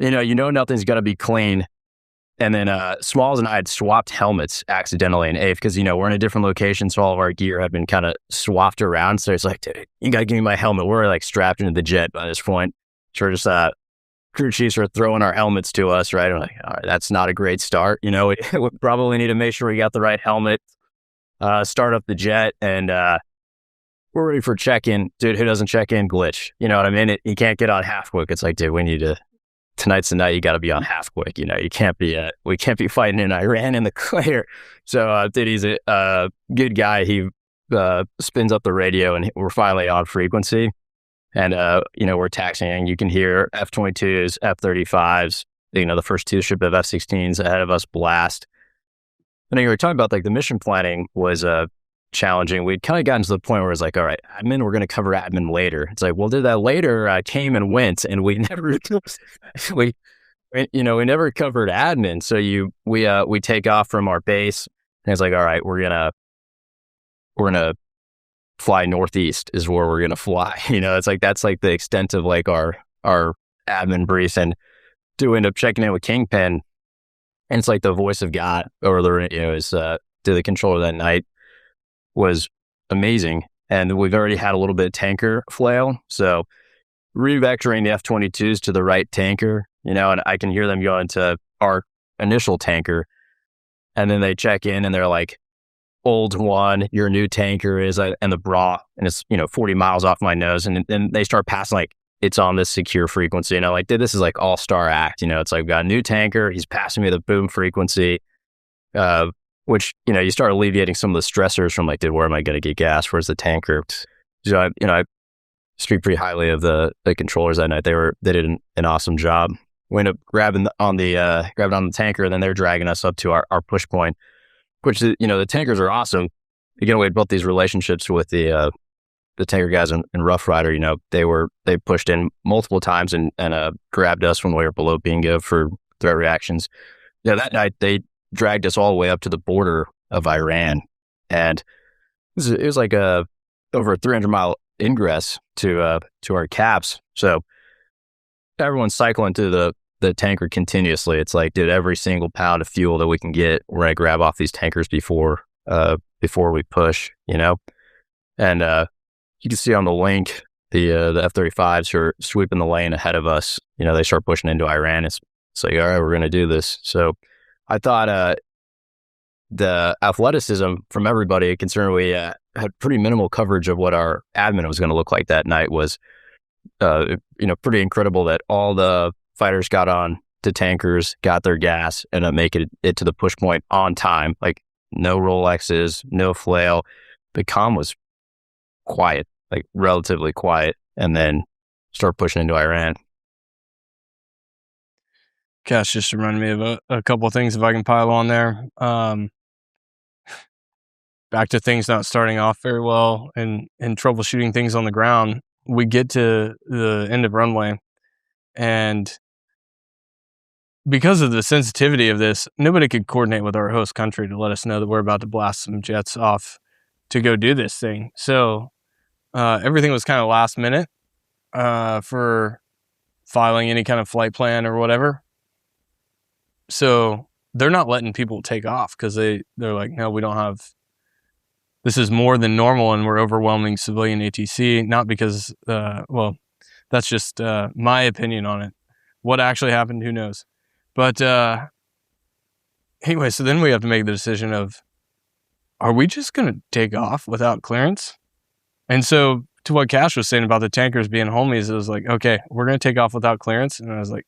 nothing's going to be clean. And then Smalls and I had swapped helmets accidentally in AIF because, we're in a different location. So all of our gear had been kind of swapped around. So it's like, dude, you got to give me my helmet. We're like strapped into the jet by this point. So we're just crew chiefs are throwing our helmets to us, right? I'm like, all right, that's not a great start. We probably need to make sure we got the right helmet, start up the jet, and we're ready for check-in. Dude, who doesn't check in? Glitch. You know what I mean? You can't get on half quick. It's like, dude, we need to... Tonight's the night you got to be on half quick. You can't be, we can't be fighting in Iran in the clear. So, dude, he's a good guy. He spins up the radio and we're finally on frequency. And, we're taxiing. You can hear F-22s, F-35s, the first 2 ship of F-16s ahead of us blast. And then you were talking about like the mission planning was challenging. We'd kind of gotten to the point where it's like, all right, admin, we're going to cover admin later. It's like, well, did that later came and went, and we never, we never covered admin. So we take off from our base, and it's like, all right, we're gonna fly northeast is where we're gonna fly. It's like that's like the extent of like our admin briefs, and do end up checking in with Kingpin, and it's like the voice of God over the radio is to the controller that night. Was amazing. And we've already had a little bit of tanker flail. So revectoring the F-22s to the right tanker, and I can hear them going to our initial tanker. And then they check in and they're like, old one, your new tanker is, and the bra, and it's, 40 miles off my nose. And then they start passing like it's on this secure frequency. And I'm like, dude, this is like all-star act. It's like, we've got a new tanker. He's passing me the boom frequency, which, you start alleviating some of the stressors from like, dude, where am I going to get gas? Where's the tanker? So I speak pretty highly of the controllers that night. They did an awesome job. We ended up grabbing on the tanker, and then they're dragging us up to our push point, which is, the tankers are awesome. Again, we had built these relationships with the tanker guys in Rough Rider. They pushed in multiple times and grabbed us when we were below bingo for threat reactions. That night they dragged us all the way up to the border of Iran, and it was like over a 300-mile ingress to our caps. So everyone's cycling to the tanker continuously. It's like, dude, every single pound of fuel that we can get, we're gonna grab off these tankers before we push, and you can see on the link the F-35s are sweeping the lane ahead of us. They start pushing into Iran. It's like, all right, we're gonna do this. So I thought the athleticism from everybody, considering we had pretty minimal coverage of what our admin was going to look like that night, was pretty incredible that all the fighters got on to tankers, got their gas, and making it to the push point on time. Like, no Rolexes, no flail. The comm was quiet, like relatively quiet, and then start pushing into Iran. Cash just reminded me of a couple of things if I can pile on there. Back to things not starting off very well and troubleshooting things on the ground. We get to the end of runway, and because of the sensitivity of this, nobody could coordinate with our host country to let us know that we're about to blast some jets off to go do this thing. So everything was kind of last minute for filing any kind of flight plan or whatever. So they're not letting people take off because they're like, no, we don't have, this is more than normal and we're overwhelming civilian ATC. Not because, that's just my opinion on it. What actually happened, who knows? But anyway, so then we have to make the decision of, are we just going to take off without clearance? And so to what Cash was saying about the tankers being homies, it was like, okay, we're going to take off without clearance. And I was like,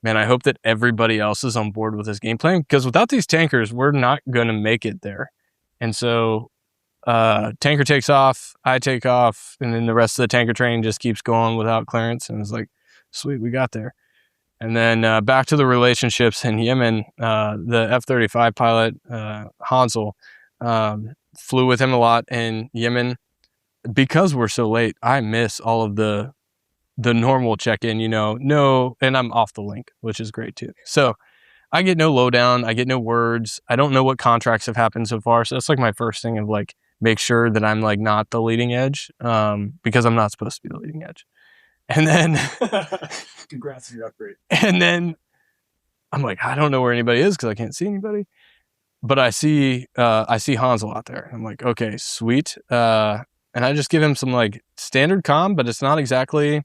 man, I hope that everybody else is on board with this game plan, because without these tankers, we're not going to make it there. And so tanker takes off, I take off, and then the rest of the tanker train just keeps going without clearance. And it's like, sweet, we got there. And then back to the relationships in Yemen, the F-35 pilot, Hansel, flew with him a lot in Yemen. Because we're so late, I miss all of the normal check-in, no, and I'm off the link, which is great too. So I get no lowdown, I get no words. I don't know what contracts have happened so far. So that's like my first thing of like, make sure that I'm like not the leading edge, because I'm not supposed to be the leading edge. And then congrats on your upgrade. And then I'm like, I don't know where anybody is because I can't see anybody. But I see Hansel out there. I'm like, okay, sweet. And I just give him some like standard comm, but it's not exactly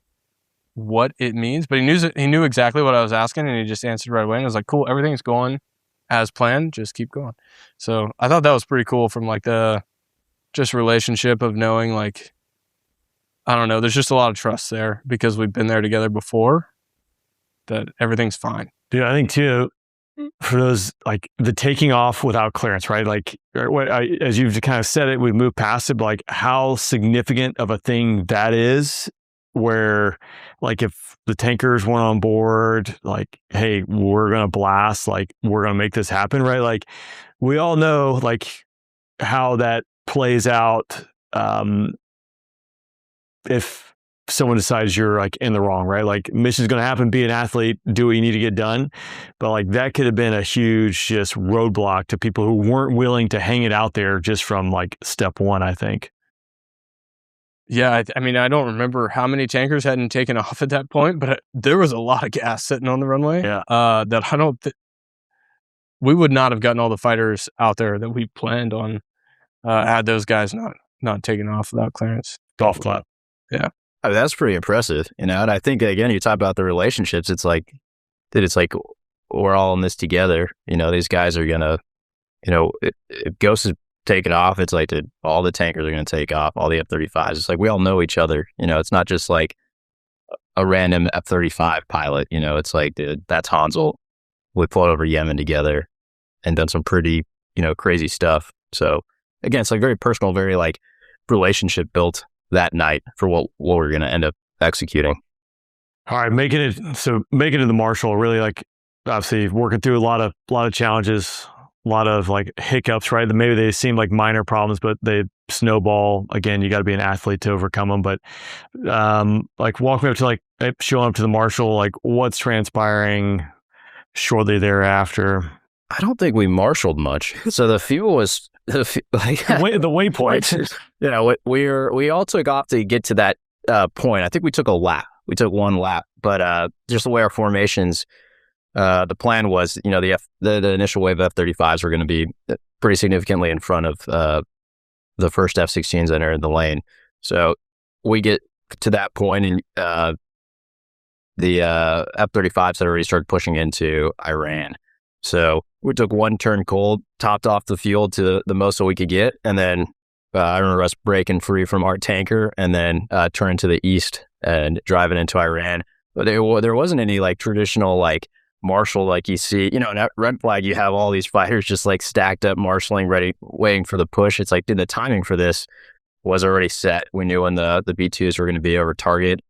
what it means. But he knew exactly what I was asking, and he just answered right away. And I was like, cool, everything's going as planned. Just keep going. So I thought that was pretty cool from like the just relationship of knowing like, I don't know, there's just a lot of trust there because we've been there together before, that everything's fine. Dude, I think too, for those, like the taking off without clearance, right? Like as you've kind of said it, we've moved past it, but like how significant of a thing that is, where like if the tankers weren't on board, like, hey, we're going to blast, like we're going to make this happen, right? Like we all know like how that plays out. If someone decides you're like in the wrong, right? Like mission's going to happen, be an athlete, do what you need to get done. But like that could have been a huge just roadblock to people who weren't willing to hang it out there just from like step one, I think. Yeah. I mean, I don't remember how many tankers hadn't taken off at that point, but there was a lot of gas sitting on the runway. Yeah. That I don't we would not have gotten all the fighters out there that we planned on had those guys not taken off without clearance. Golf clap. Yeah. I mean, that's pretty impressive, and I think, again, you talk about the relationships. It's like we're all in this together. These guys are gonna, if Ghost is taking off, it's like all the tankers are gonna take off, all the F-35s. It's like we all know each other. It's not just like a random F-35 pilot. It's like, dude, that's Hansel. We flew over Yemen together and done some pretty, crazy stuff. So again, it's like very personal, very like relationship built that night for what we're going to end up executing. All right, making it to the Marshall, really like obviously working through a lot of challenges, a lot of like hiccups, right? Maybe they seem like minor problems, but they snowball. Again, you got to be an athlete to overcome them. But like walk me up to like showing up to the Marshall, like what's transpiring shortly thereafter. I don't think we marshaled much. So the fuel was like the waypoint. We all took off to get to that point. I think we took a lap. We took one lap, but just the way our formations, the plan was, the initial wave of F-35s were going to be pretty significantly in front of the first F-16s that entered the lane. So we get to that point, and the F-35s had already started pushing into Iran. So we took one turn cold, topped off the fuel to the most that we could get, and then I remember us breaking free from our tanker and then turning to the east and driving into Iran. But there wasn't any like traditional like marshal like you see, in that red flag, you have all these fighters just like stacked up, marshaling, ready, waiting for the push. It's like, dude, the timing for this was already set. We knew when the B-2s were going to be over target,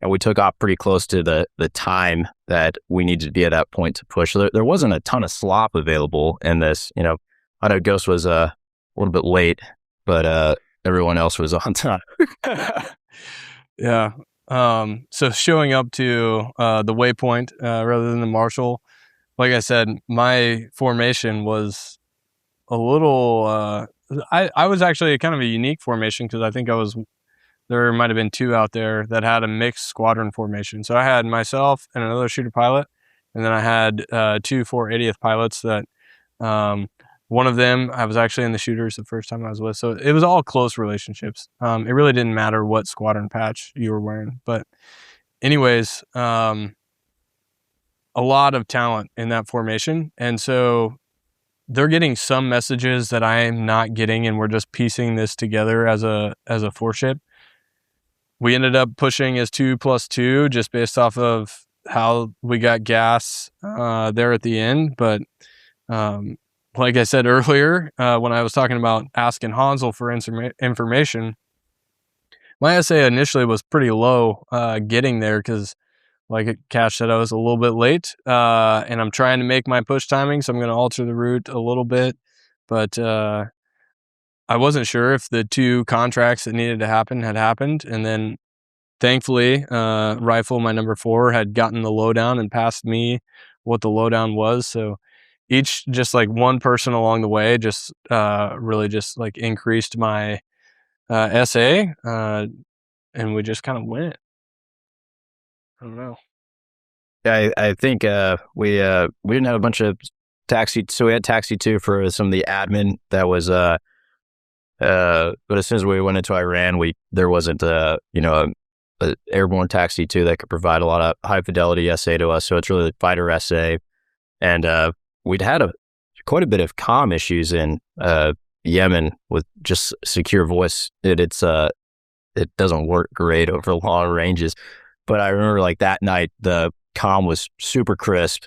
and we took off pretty close to the time that we needed to be at that point to push. So there wasn't a ton of slop available in this. I know Ghost was a little bit late, but everyone else was on time. Yeah. So showing up to the waypoint rather than the Marshall, like I said, my formation was a little. I was actually kind of a unique formation because I think there might have been two out there that had a mixed squadron formation. So I had myself and another shooter pilot, and then I had two 480th pilots that. One of them, I was actually in the shooters the first time I was with. So it was all close relationships. It really didn't matter what squadron patch you were wearing. But anyways, a lot of talent in that formation. And so they're getting some messages that I am not getting, and we're just piecing this together as a four ship. We ended up pushing as 2+2 just based off of how we got gas there at the end. But like I said earlier, when I was talking about asking Hansel for information, my essay initially was pretty low getting there because, like Cash said, I was a little bit late, and I'm trying to make my push timing, so I'm going to alter the route a little bit. But I wasn't sure if the two contracts that needed to happen had happened, and then thankfully, Rifle, my number 4, had gotten the lowdown and passed me what the lowdown was, so each just like one person along the way just really just like increased my SA, and we just kind of went. I don't know. Yeah, I think we didn't have a bunch of taxi, so we had taxi 2 for some of the admin that was but as soon as we went into Iran, there wasn't a airborne taxi 2 that could provide a lot of high fidelity SA to us. So it's really the fighter SA, and we'd had quite a bit of comm issues in Yemen with just secure voice. It doesn't work great over long ranges. But I remember like that night, the comm was super crisp.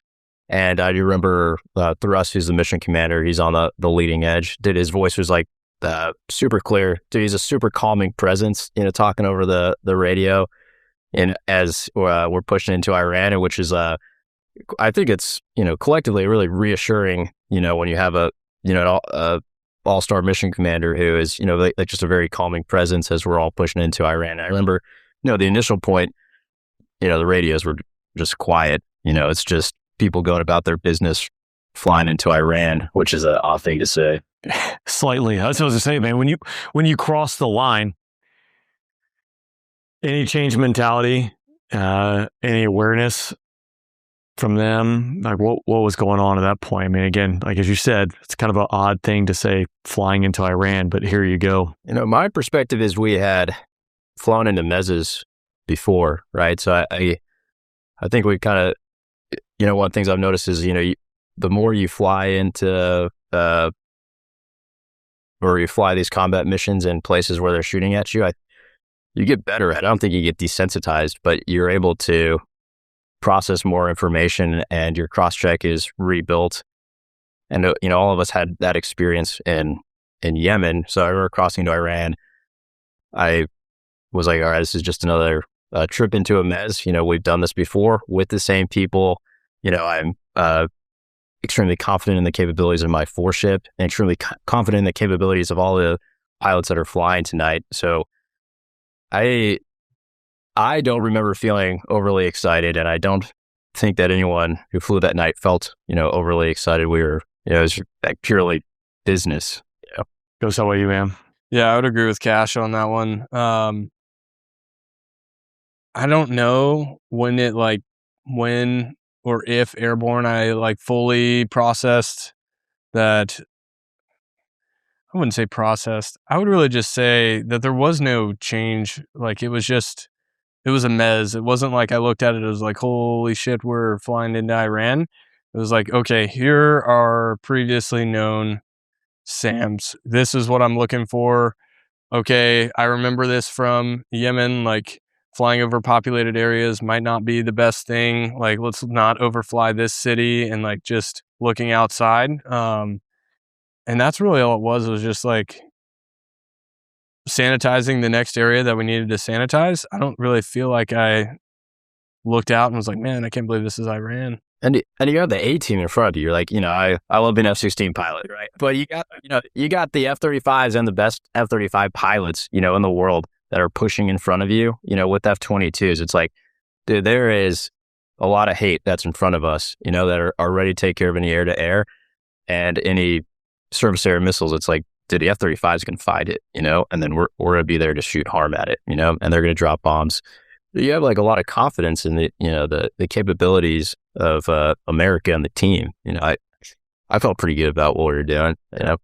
And I do remember Thrust, who's the mission commander, he's on the leading edge. His voice was like super clear. Dude, he's a super calming presence, talking over the radio. And as we're pushing into Iran, which is I think it's, collectively really reassuring, when you have a all-star mission commander who is, like just a very calming presence as we're all pushing into Iran. I remember, the initial point, the radios were just quiet. It's just people going about their business, flying into Iran, which is an odd thing to say. Slightly. That's what I was going to say, man. When you cross the line, any change in mentality, any awareness from them, like what was going on at that point? I mean, again, like as you said, it's kind of an odd thing to say flying into Iran, but here you go. My perspective is we had flown into mezzes before, right? So I think we kind of, one of the things I've noticed is, the more you fly into, or you fly these combat missions in places where they're shooting at you, you get better at it. I don't think you get desensitized, but you're able to process more information and your cross-check is rebuilt. And, all of us had that experience in Yemen. So I remember crossing to Iran. I was like, all right, this is just another trip into a mess. We've done this before with the same people. I'm extremely confident in the capabilities of my foreship and extremely confident in the capabilities of all the pilots that are flying tonight. So I don't remember feeling overly excited, and I don't think that anyone who flew that night felt, overly excited. We were, it was like purely business. Goes that way, you, man. Yeah, I would agree with Cash on that one. I don't know when or if airborne I fully processed that. I wouldn't say processed. I would really just say that there was no change. It was a mez. It wasn't like I looked at it as like, holy shit, we're flying into Iran. It was like, okay, here are previously known SAMs. This is what I'm looking for. Okay, I remember this from Yemen, flying over populated areas might not be the best thing. Let's not overfly this city and just looking outside. And that's really all it was. It was just sanitizing the next area that we needed to sanitize. I don't really feel like I looked out and was like, man, I can't believe this is Iran. And you have the A team in front of you. You're like, I love being an F-16 pilot, right? But you got the F-35s and the best F-35 pilots, in the world that are pushing in front of you, with F-22s. It's like, dude, there is a lot of hate that's in front of us, that are ready to take care of any air-to-air and any surface-to-air missiles. It's like, dude, the F-35s can fight it, and then we're going to be there to shoot harm at it, and they're going to drop bombs. You have a lot of confidence in the capabilities of America and the team. I felt pretty good about what we were doing. Yeah,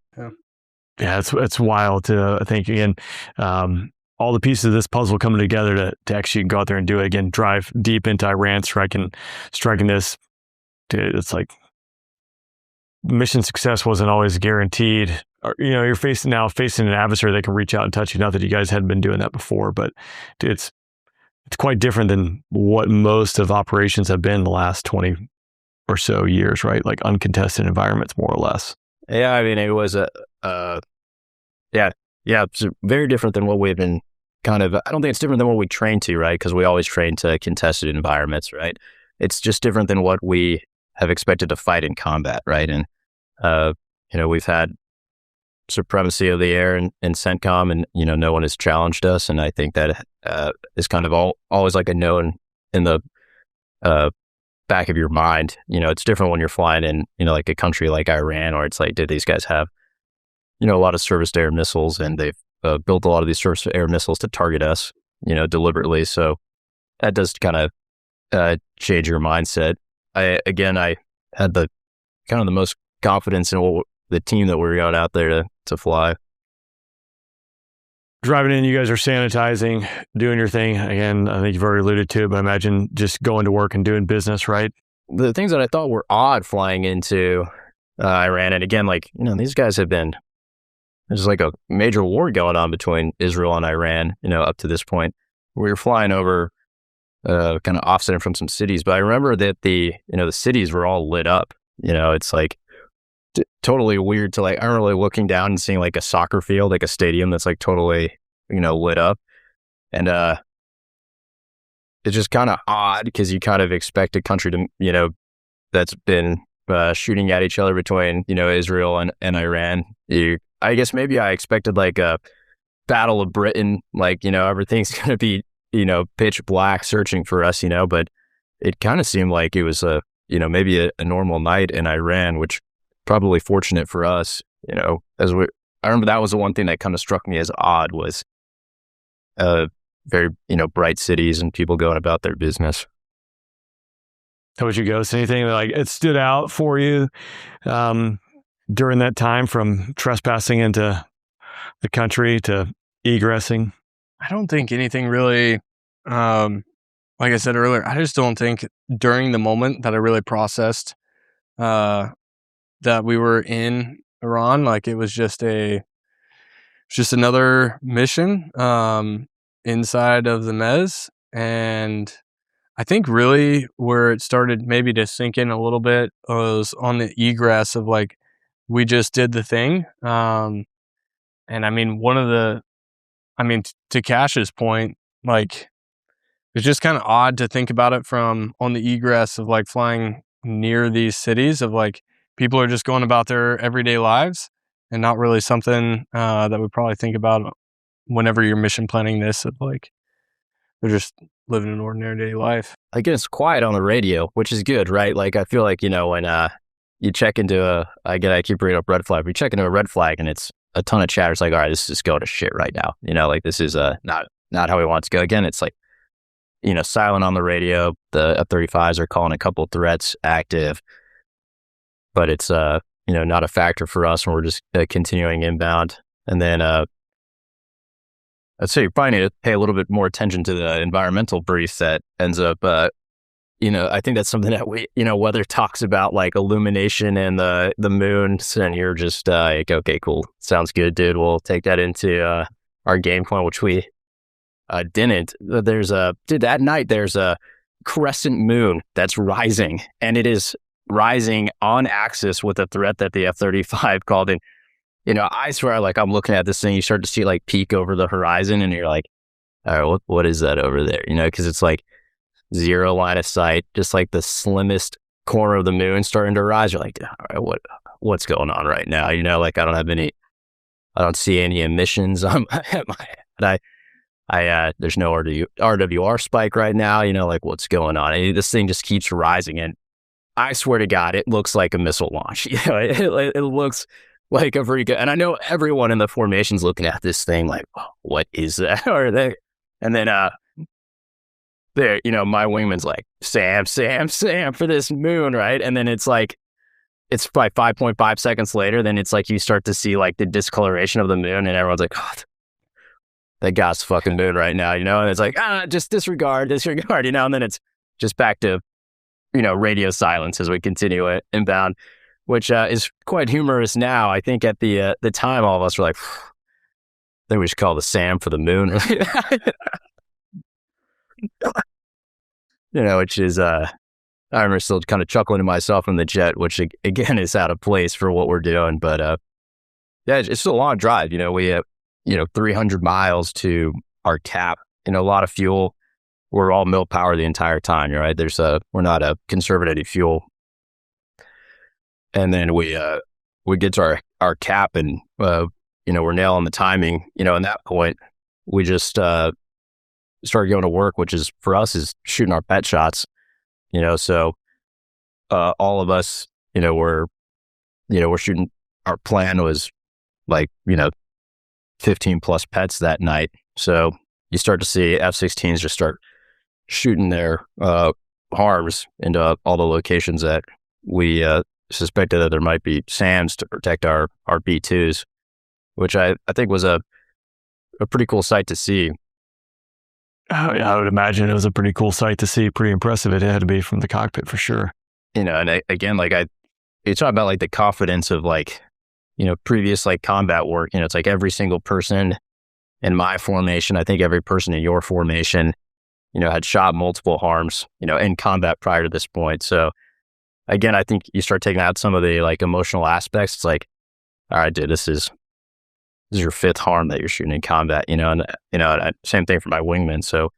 it's wild to think again. All the pieces of this puzzle coming together to actually go out there and do it again. Drive deep into Iran, striking this. Dude, it's like mission success wasn't always guaranteed. You're facing an adversary that can reach out and touch you. Not that you guys hadn't been doing that before, but dude, it's quite different than what most of operations have been the last 20 or so years, right? Like uncontested environments, more or less. Yeah, I mean, it was it's very different than what we've been I don't think it's different than what we train to, right? Because we always train to contested environments, right? It's just different than what we have expected to fight in combat, right? And, we've had supremacy of the air in CENTCOM, and no one has challenged us, and I think that is kind of always like a known in the back of your mind. It's different when you're flying in like a country like Iran, or it's like, did these guys have a lot of surface-to-air missiles, and they've built a lot of these surface-to-air missiles to target us deliberately. So that does kind of change your mindset. I had the kind of the most confidence in the team that we were going out there to fly. Driving in, you guys are sanitizing, doing your thing. Again, I think you've already alluded to it, but imagine just going to work and doing business, right? The things that I thought were odd flying into Iran, and again, these guys have been, there's like a major war going on between Israel and Iran, up to this point. We were flying over kind of offsetting from some cities, but I remember that the cities were all lit up. It's like totally weird to I remember looking down and seeing a soccer field, a stadium that's totally, lit up. And it's just kind of odd because you kind of expect a country to, that's been shooting at each other between, Israel and Iran. I guess maybe I expected a Battle of Britain, everything's going to be, pitch black searching for us, but it kind of seemed like it was maybe a normal night in Iran, which probably fortunate for us, I remember that was the one thing that kind of struck me as odd was very, bright cities and people going about their business. How would you go? So anything that it stood out for you during that time, from trespassing into the country to egressing? I don't think anything really, like I said earlier, I just don't think during the moment that I really processed that we were in Iran. It was just another mission. inside of the mez. And I think really where it started maybe to sink in a little bit was on the egress of like, we just did the thing. And I mean, to Cash's point, like, it's just kind of odd to think about it from on the egress of like flying near these cities of like people are just going about their everyday lives and not really something that we probably think about whenever you're mission planning this of like they're just living an ordinary day life. Again, it's quiet on the radio, which is good, right? Like I feel like, when you check into I keep bringing up red flag, but you check into a red flag and it's a ton of chatter. It's like, all right, this is going to shit right now. Like this is not how we want it to go. Again, it's like, silent on the radio. The F-35s are calling a couple of threats active, but it's, not a factor for us, and we're just continuing inbound. And then I'd say you probably need to pay a little bit more attention to the environmental brief that ends up, I think that's something that we, weather talks about, like illumination and the moon, and you're just like, okay, cool. Sounds good, dude. We'll take that into our game plan, which we didn't. That night there's a crescent moon that's rising, and it is rising on axis with a threat that the F-35 called in. I swear, like I'm looking at this thing, you start to see like peak over the horizon, and you're like, all right, what is that over there? Because it's like zero line of sight, just like the slimmest corner of the moon starting to rise. You're like, all right, what's going on right now? Like I don't see any emissions on my head. There's no RWR spike right now. Like what's going on? This thing just keeps rising, and I swear to God, it looks like a missile launch. It looks like a freak. And I know everyone in the formation's looking at this thing like, oh, what is that? Or they, and then there, my wingman's like, Sam for this moon, right? And then it's like, it's probably 5.5 seconds later, then it's like you start to see like the discoloration of the moon, and everyone's like, oh, that guy's fucking moon right now, and it's like, just disregard, and then it's just back to, radio silence as we continue it inbound, which is quite humorous now. I think at the time, all of us were like, I think we should call the Sam for the moon, which is, I remember still kind of chuckling to myself in the jet, which again is out of place for what we're doing, but yeah, it's still a long drive. We have 300 miles to our cap, a lot of fuel. We're all mill power the entire time, right? We're not conserving any fuel. And then we get to our cap, and, we're nailing the timing, and that point we just started going to work, which is for us is shooting our pet shots, so all of us, we're shooting, our plan was like, 15 plus pets that night. So you start to see F-16s just start shooting their harms into all the locations that we suspected that there might be SAMs to protect our B-2s, which I think was a pretty cool sight to see. Oh, yeah, I would imagine it was a pretty cool sight to see. Pretty impressive. It had to be from the cockpit for sure. And again, like you talk about like the confidence of like, previous like combat work, it's like every single person in my formation, I think every person in your formation, had shot multiple harms, in combat prior to this point. So again, I think you start taking out some of the like emotional aspects. It's like, all right, dude, this is your fifth harm that you're shooting in combat, and same thing for my wingman. So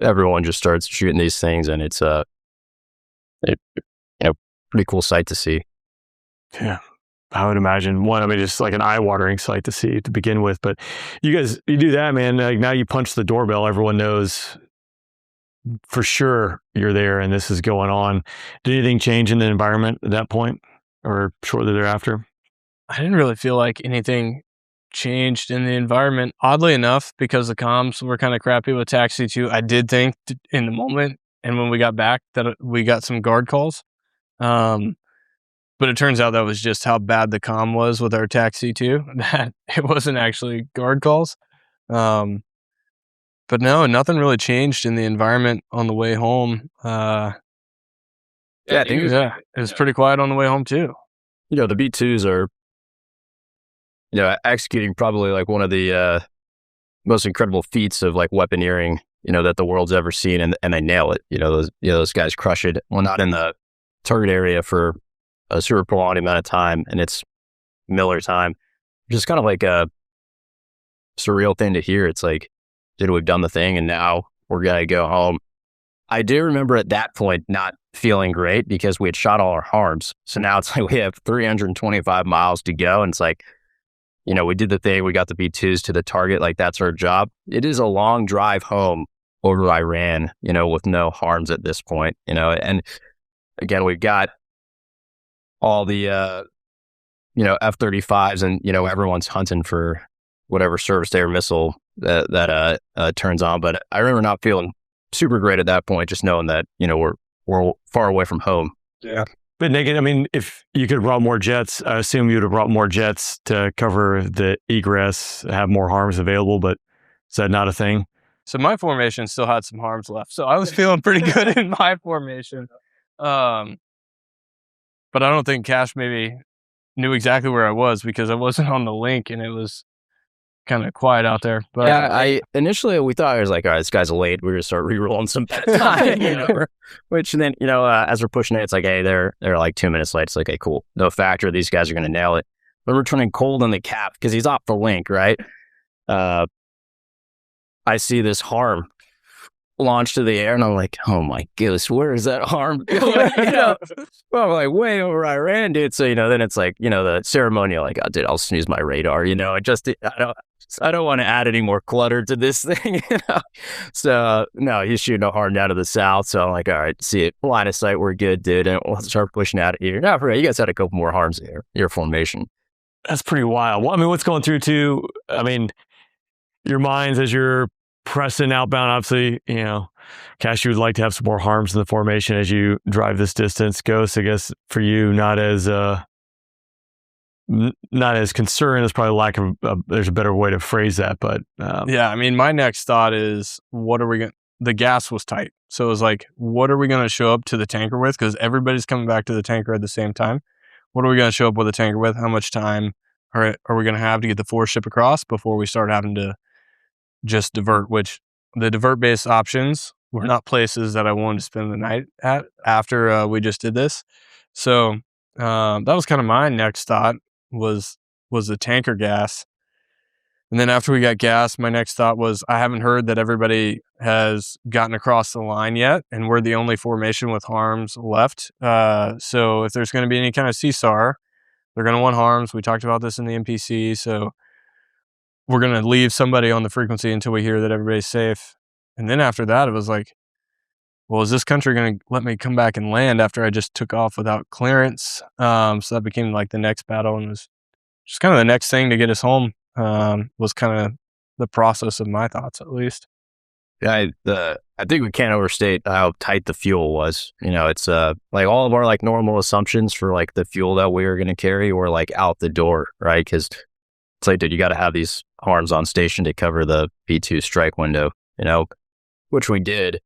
everyone just starts shooting these things, and it's pretty cool sight to see. Yeah. I would imagine just like an eye-watering sight to see to begin with. But you do that, man. Like now you punch the doorbell. Everyone knows for sure you're there and this is going on. Did anything change in the environment at that point or shortly thereafter? I didn't really feel like anything changed in the environment. Oddly enough, because the comms were kind of crappy with Taxi 2, I did think in the moment and when we got back that we got some guard calls. But it turns out that was just how bad the comm was with our Taxi 2, that it wasn't actually guard calls. But no, nothing really changed in the environment on the way home. It was pretty quiet on the way home too. The B-2s are, executing probably like one of the most incredible feats of like weaponeering, that the world's ever seen, and they nail it. Those guys crush it. Well, not in the target area for a super prolonged amount of time, and it's Miller time. Just kind of like a surreal thing to hear. It's like, dude, we've done the thing, and now we're gonna go home. I do remember at that point not feeling great because we had shot all our harms. So now it's like we have 325 miles to go, and it's like, we did the thing. We got the B-2s to the target. Like, that's our job. It is a long drive home over Iran, with no harms at this point, and again, we've got all the, F-35s, and, everyone's hunting for whatever surface to air missile that turns on. But I remember not feeling super great at that point, just knowing that, we're far away from home. Yeah. But Nick, I mean, if you could have brought more jets, I assume you would have brought more jets to cover the egress, have more harms available, but is that not a thing? So my formation still had some harms left. So I was feeling pretty good in my formation. But I don't think Cash maybe knew exactly where I was because I wasn't on the link and it was kind of quiet out there. But yeah, initially we thought, I was like, all right, this guy's late. We're going to start re-rolling some time, which then, as we're pushing it, it's like, hey, they're like 2 minutes late. It's like, hey, cool. No factor. These guys are going to nail it. But we're turning cold on the cap because he's off the link, right? I see this harm launch to the air, and I'm like, oh my goodness, where is that harm going? Well, I'm like, way over Iran, dude. So, then it's like, the ceremonial, like, oh, dude, I'll snooze my radar, I don't want to add any more clutter to this thing, So, no, he's shooting a harm down to the south. So I'm like, all right, see it, line of sight, we're good, dude. And we'll start pushing out of here. No, for real, you guys had a couple more harms in your formation. That's pretty wild. Well, I mean, what's going through too, I mean, your minds as you're pressing outbound, obviously, Cash, you would like to have some more harms in the formation as you drive this distance. Ghost, I guess for you, not as concerned. There's probably lack of, there's a better way to phrase that, but yeah, I mean, my next thought is, the gas was tight. So it was like, what are we going to show up to the tanker with? Because everybody's coming back to the tanker at the same time. What are we going to show up with the tanker with? How much time are we going to have to get the force ship across before we start having to just divert, which the divert-based options were not places that I wanted to spend the night at after we just did this. So that was kind of my next thought was the tanker gas. And then after we got gas, my next thought was, I haven't heard that everybody has gotten across the line yet, and we're the only formation with harms left. So if there's going to be any kind of CSAR, they're going to want harms. We talked about this in the NPC, so we're going to leave somebody on the frequency until we hear that everybody's safe. And then after that, it was like, well, is this country going to let me come back and land after I just took off without clearance? So that became like the next battle, and was just kind of the next thing to get us home. Was kind of the process of my thoughts, at least. Yeah, I think we can't overstate how tight the fuel was. It's like all of our like normal assumptions for like the fuel that we were going to carry were like out the door, right? Because it's like, dude, you got to have these harms on station to cover the B-2 strike window, which we did.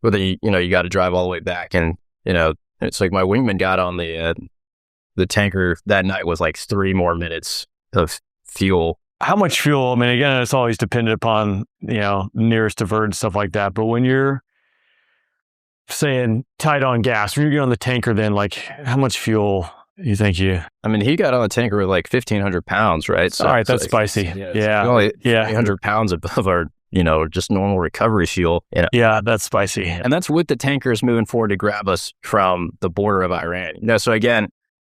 But then, you got to drive all the way back. And, it's like my wingman got on the tanker that night with like 3 more minutes of fuel. How much fuel? I mean, again, it's always dependent upon, nearest divert and stuff like that. But when you're saying tight on gas, when you get on the tanker, then like how much fuel you think I mean, he got on the tanker with like 1,500 pounds, right? So, all right, that's spicy. Yeah. Only 300 pounds above our, just normal recovery fuel. Yeah, that's spicy. And that's with the tankers moving forward to grab us from the border of Iran. So again,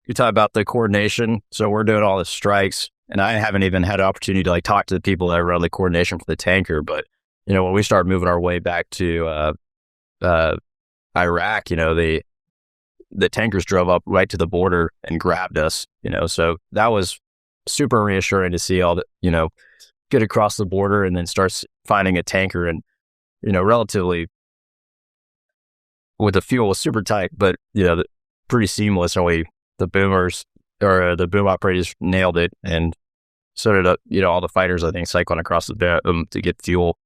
you talk about the coordination. So we're doing all the strikes, and I haven't even had an opportunity to like talk to the people that run the coordination for the tanker. But, when we start moving our way back to Iraq, the tankers drove up right to the border and grabbed us, so that was super reassuring to see all that, get across the border and then starts finding a tanker and, relatively with the fuel was super tight, but, pretty seamless. And the boomers or the boom operators nailed it. And so did, all the fighters, I think, cycling across the to get fuel.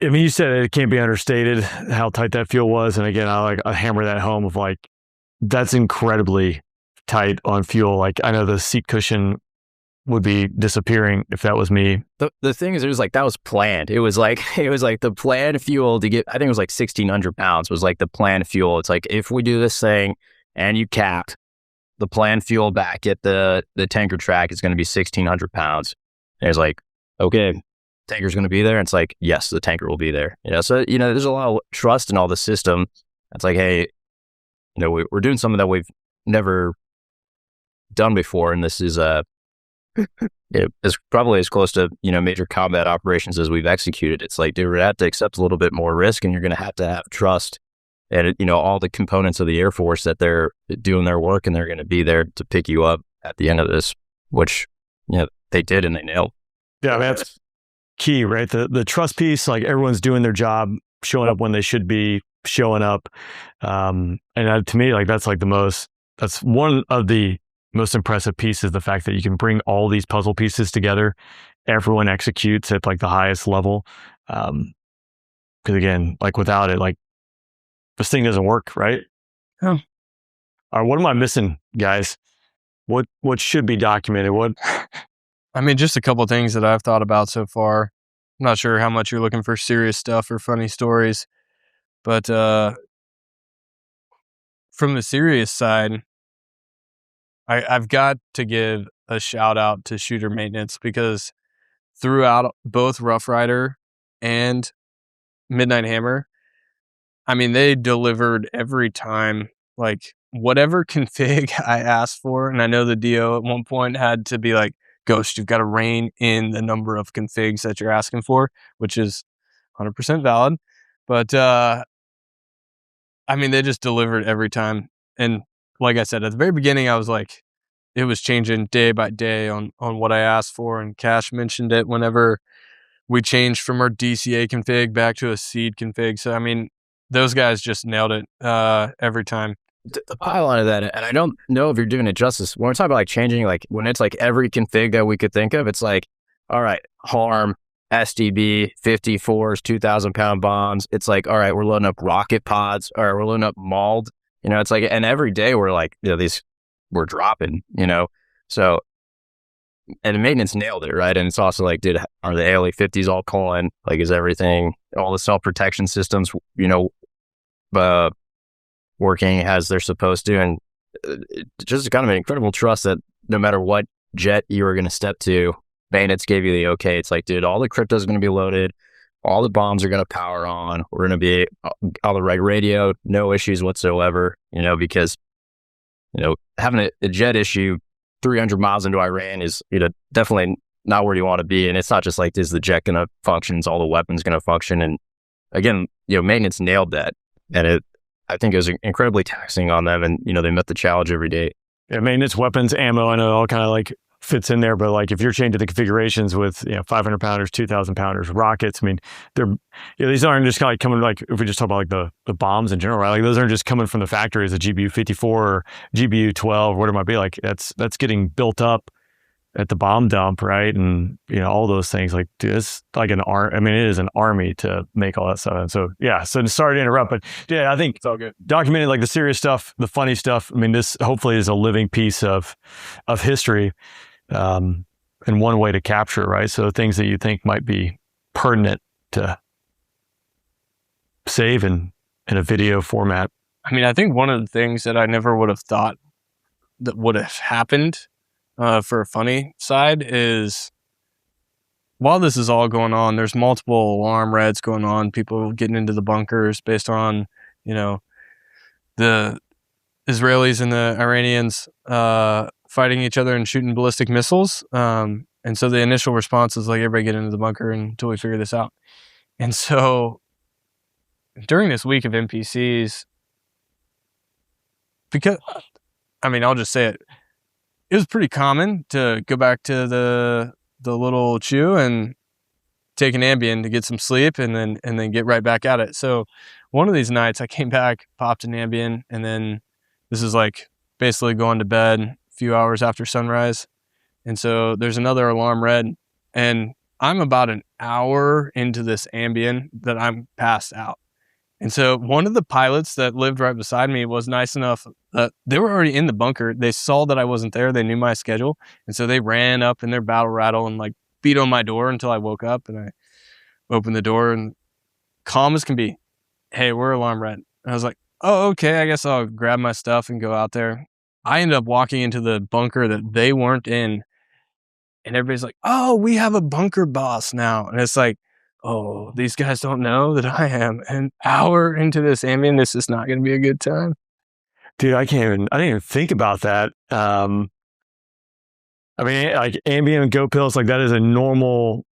I mean, you said it can't be understated how tight that fuel was. And again, I hammer that home of like, that's incredibly tight on fuel. Like I know the seat cushion would be disappearing if that was me. The thing is, it was like, that was planned. It was like the planned fuel to get, I think it was like 1,600 pounds was like the planned fuel. It's like, if we do this thing and you capped, the planned fuel back at the tanker track is going to be 1,600 pounds. And it's like, okay, tanker's going to be there. And it's like, yes, the tanker will be there. So, there's a lot of trust in all the system. It's like, hey, we're doing something that we've never done before. And this is it's probably as close to, major combat operations as we've executed. It's like, dude, we're going to have to accept a little bit more risk, and you're going to have trust and, all the components of the Air Force that they're doing their work, and they're going to be there to pick you up at the end of this, which, they did and they nailed. Yeah, that's key, right? The trust piece, like everyone's doing their job, showing up when they should be showing up. And to me, like that's one of the most impressive pieces, the fact that you can bring all these puzzle pieces together. Everyone executes at like the highest level. Because again, like without it, like this thing doesn't work, right? Yeah. All right, what am I missing, guys? What should be documented? What? I mean, just a couple of things that I've thought about so far. I'm not sure how much you're looking for serious stuff or funny stories, but from the serious side, I've got to give a shout out to shooter maintenance, because throughout both Rough Rider and Midnight Hammer, I mean, they delivered every time, like whatever config I asked for. And I know the DO at one point had to be like, Ghost, you've got to rein in the number of configs that you're asking for, which is 100% valid. But I mean, they just delivered every time. And like I said, at the very beginning, I was like, it was changing day by day on what I asked for. And Cash mentioned it whenever we changed from our DCA config back to a seed config. So, I mean, those guys just nailed it every time. The pile onto that, and I don't know if you're doing it justice. When we're talking about like changing, like when it's like every config that we could think of, it's like, all right, HARM, SDB, 54s, 2,000-pound bombs. It's like, all right, we're loading up rocket pods, or we're loading up mauled. It's like, and every day we're like, these we're dropping, So, and the maintenance nailed it, right? And it's also like, are the ALE-50s all calling? Like, is everything, all the self-protection systems, working as they're supposed to? And just kind of an incredible trust that no matter what jet you were going to step to, maintenance gave you the okay. It's like, dude, all the crypto is going to be loaded, all the bombs are going to power on, we're going to be on the right radio, no issues whatsoever, because having a jet issue 300 miles into Iran is definitely not where you want to be. And it's not just like, is the jet going to function, is all the weapons going to function? And again, maintenance nailed that, and I think it was incredibly taxing on them, and they met the challenge every day. Yeah, maintenance, weapons, ammo, I know it all kind of like fits in there, but like if you're changing the configurations with 500 pounders, 2,000 pounders, rockets, I mean, these aren't just kind of coming, like if we just talk about like the bombs in general, right? Like those aren't just coming from the factory as a GBU-54 or GBU-12 or whatever it might be. Like that's getting built up at the bomb dump, right? And all those things, like, dude, it's like it is an army to make all that stuff. And so so sorry to interrupt, but yeah, I think It's all good. Documenting like the serious stuff, the funny stuff. I mean, this hopefully is a living piece of history, and one way to capture, right? So things that you think might be pertinent to save in a video format. I mean, I think one of the things that I never would have thought that would have happened for a funny side is, while this is all going on, there's multiple alarm reds going on, people getting into the bunkers based on, the Israelis and the Iranians fighting each other and shooting ballistic missiles. And so the initial response is like, everybody get into the bunker until we figure this out. And so during this week of NPCs, because, I mean, I'll just say it, it was pretty common to go back to the little chew and take an Ambien to get some sleep and then get right back at it. So one of these nights I came back, popped an Ambien, and then this is like basically going to bed a few hours after sunrise. And so there's another alarm red, and I'm about an hour into this Ambien that I'm passed out. And so one of the pilots that lived right beside me was nice enough. They were already in the bunker. They saw that I wasn't there. They knew my schedule. And so they ran up in their battle rattle and like beat on my door until I woke up, and I opened the door and calm as can be. Hey, we're alarm red. And I was like, oh, okay, I guess I'll grab my stuff and go out there. I ended up walking into the bunker that they weren't in, and everybody's like, oh, we have a bunker boss now. And it's like, oh, these guys don't know that I am an hour into this ambient. This is not going to be a good time. Dude, I didn't even think about that. I mean, like Ambien and Go pills, like that is a normal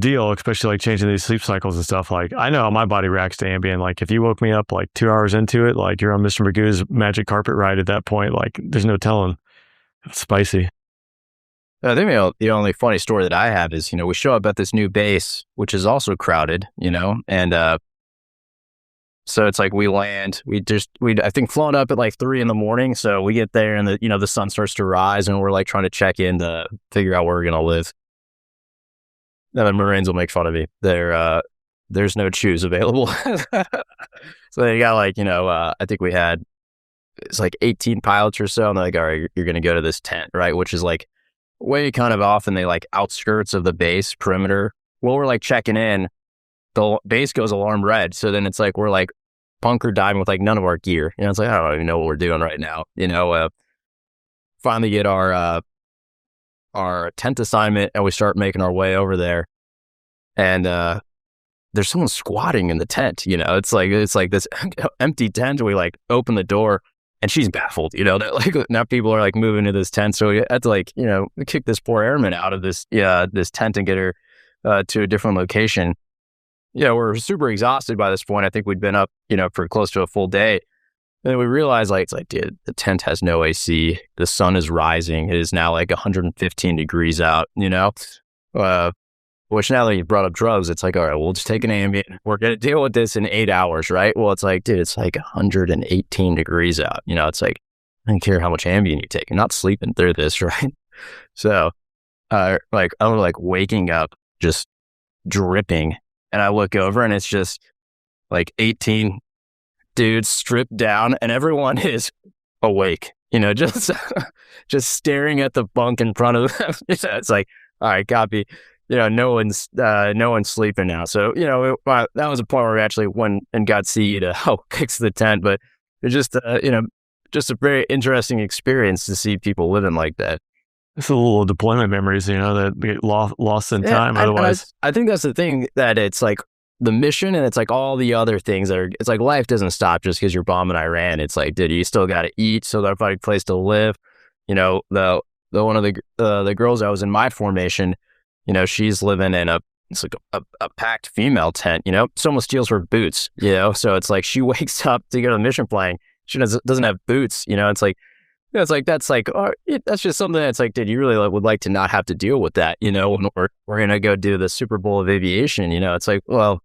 deal, especially like changing these sleep cycles and stuff. Like I know how my body reacts to Ambien. Like if you woke me up like 2 hours into it, like you're on Mr. Magoo's magic carpet ride at that point. Like there's no telling. It's spicy. I think the only funny story that I have is, we show up at this new base, which is also crowded, and so it's like we land, I think flown up at like 3 a.m. So we get there and the sun starts to rise and we're like trying to check in to figure out where we're going to live. And the Marines will make fun of me. There's no choose available. So they got like, I think it's like 18 pilots or so. And they're like, all right, you're going to go to this tent, right? Which is like way kind of off in the like outskirts of the base perimeter. Well, we're like checking in. The base goes alarm red. So then it's like, we're like bunker diving with like none of our gear. It's like, I don't even know what we're doing right now. Finally get our tent assignment and we start making our way over there. And there's someone squatting in the tent. It's like this empty tent. We like open the door and she's baffled, that like now people are like moving to this tent. So we had to like, kick this poor airman out of this tent and get her to a different location. We're super exhausted by this point. I think we'd been up, for close to a full day. And then we realized dude, the tent has no AC. The sun is rising. It is now like 115 degrees out, which now that you brought up drugs, it's like, all right, we'll just take an Ambien. We're going to deal with this in 8 hours, right? Well, it's like, dude, it's like 118 degrees out. It's like, I don't care how much Ambien you take. You're not sleeping through this, right? So, I'm like waking up, just dripping. And I look over and it's just like 18 dudes stripped down and everyone is awake, just staring at the bunk in front of them. It's like, all right, copy. No one's sleeping now. So, that was a point where we actually went and got CE to help fix the tent. But it's just, just a very interesting experience to see people living like that. It's a little deployment memories, that get lost in time. Otherwise, I think that's the thing, that it's like the mission and it's like all the other things it's like life doesn't stop just because you're bombing Iran. It's like, dude, you still got to eat, still got to find a place to live. The one of the girls that was in my formation, she's living in it's like a packed female tent. Someone steals her boots. So it's like she wakes up to go to the mission playing. She doesn't have boots. It's like. That's just something that's like, dude, you really would like to not have to deal with that, when we're going to go do the Super Bowl of aviation, it's like, well,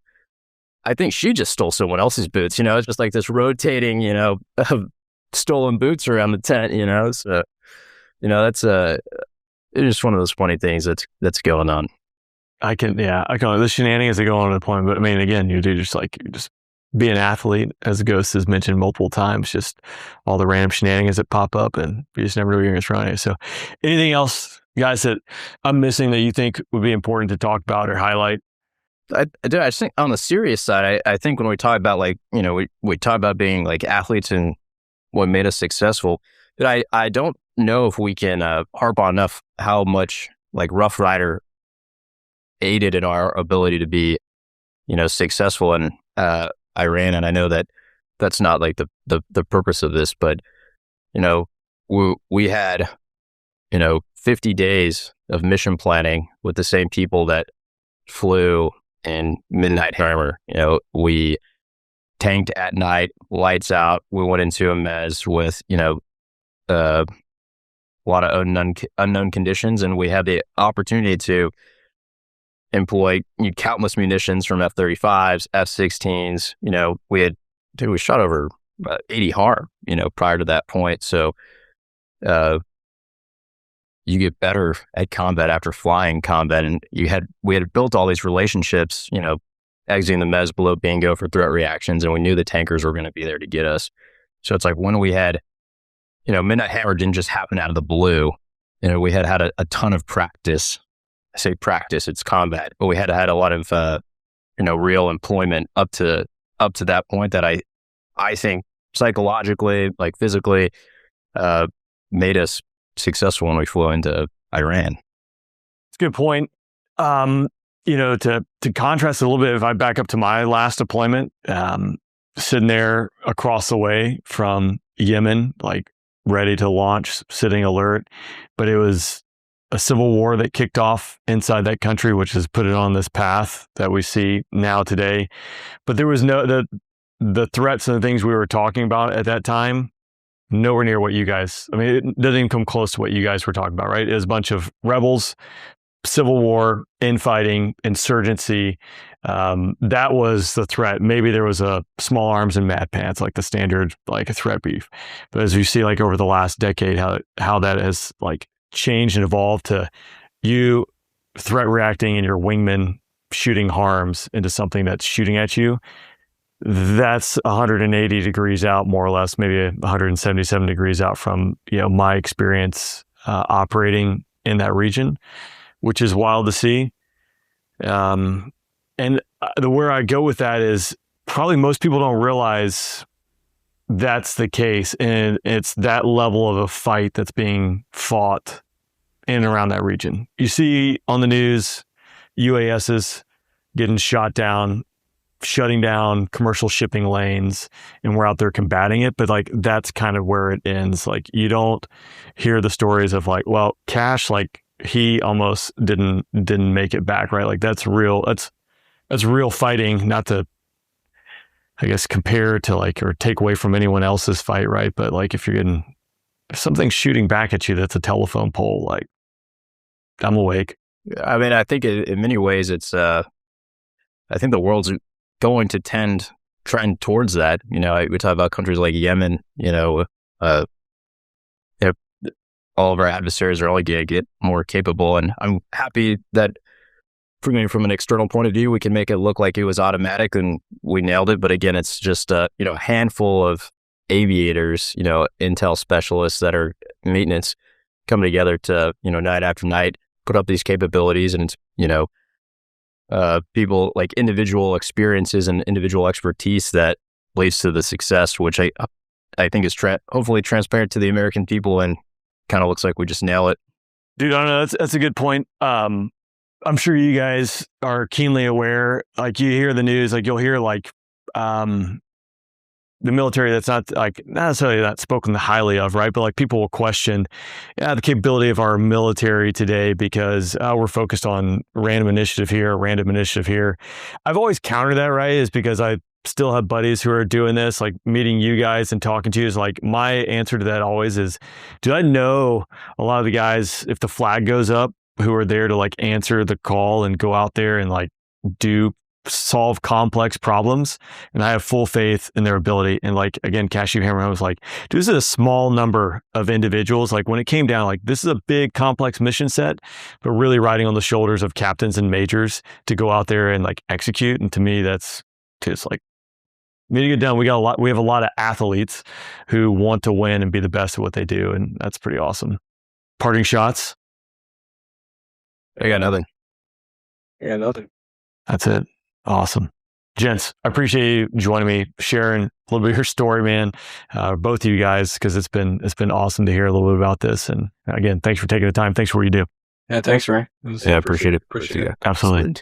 I think she just stole someone else's boots, it's just like this rotating, of stolen boots around the tent, so, that's it's just one of those funny things that's going on. I can the shenanigans that go on at the point, but I mean, again, you're just be an athlete, as Ghost has mentioned multiple times, just all the random shenanigans that pop up and you just never know you're going to try it. So anything else, guys, that I'm missing that you think would be important to talk about or highlight? I just think on the serious side, I think when we talk about we talk about being like athletes and what made us successful, but I don't know if we can harp on enough how much like Rough Rider aided in our ability to be, successful in Iran. And I know that that's not like the purpose of this, but we had 50 days of mission planning with the same people that flew in Midnight Hammer. We tanked at night, lights out. We went into a mez with a lot of unknown conditions, and we had the opportunity to employ countless munitions from F-35s, F-16s. We shot over 80 HARM, prior to that point. So you get better at combat after flying combat. And we had built all these relationships, exiting the mez below bingo for threat reactions, and we knew the tankers were going to be there to get us. So it's like when we had, Midnight Hammer didn't just happen out of the blue. We had a ton of practice. I say practice, it's combat, but we had a lot of, real employment up to that point that I think psychologically, like physically, made us successful when we flew into Iran. It's a good point. To contrast a little bit, if I back up to my last deployment, sitting there across the way from Yemen, like ready to launch, sitting alert, but it was a civil war that kicked off inside that country, which has put it on this path that we see now today. But there was the threats and the things we were talking about at that time, nowhere near what you guys, it doesn't even come close to what you guys were talking about, right? It was a bunch of rebels, civil war, infighting, insurgency. That was the threat. Maybe there was a small arms and mad pants, like the standard, like a threat brief. But as you see, like over the last decade, how that has like changed and evolved to you threat reacting and your wingman shooting harms into something that's shooting at you. That's 180 degrees out, more or less, maybe 177 degrees out from my experience operating in that region, which is wild to see. And where I go with that is probably most people don't realize that's the case, and it's that level of a fight that's being fought in and around that region. You see on the news UASs getting shot down, shutting down commercial shipping lanes, and we're out there combating it. But like, that's kind of where it ends. Like, you don't hear the stories of like, well, Cash, like he almost didn't make it back, right? Like that's real. That's real fighting, not to, I guess, compare to like, or take away from anyone else's fight, right? But like, if something's shooting back at you, that's a telephone pole, like I'm awake. I think in many ways it's, I think the world's going to trend towards that. We talk about countries like Yemen, all of our adversaries are only going to get more capable. And I'm happy that from an external point of view, we can make it look like it was automatic and we nailed it. But again, it's just a handful of aviators, intel specialists that are maintenance coming together to, night after night, put up these capabilities. And it's, people like individual experiences and individual expertise that leads to the success, which I think is hopefully transparent to the American people and kind of looks like we just nail it. Dude, I don't know. That's a good point. I'm sure you guys are keenly aware, like you hear the news, like you'll hear like the military that's not necessarily not spoken highly of, right? But like people will question the capability of our military today because we're focused on random initiative here. I've always countered that, right? Is because I still have buddies who are doing this, like meeting you guys and talking to you is like, my answer to that always is, do I know a lot of the guys, if the flag goes up, who are there to like answer the call and go out there and like solve complex problems? And I have full faith in their ability. And like, again, Cashew Hammer was like, dude, this is a small number of individuals. Like when it came down, like this is a big complex mission set, but really riding on the shoulders of captains and majors to go out there and like execute. And to me, that's just like, need to get done. We have a lot of athletes who want to win and be the best at what they do. And that's pretty awesome. Parting shots. I got nothing. That's it. Awesome. Gents, I appreciate you joining me, sharing a little bit of your story, man. Both of you guys, because it's been awesome to hear a little bit about this. And again, thanks for taking the time. Thanks for what you do. Yeah, thanks, Ray. I appreciate it. Absolutely.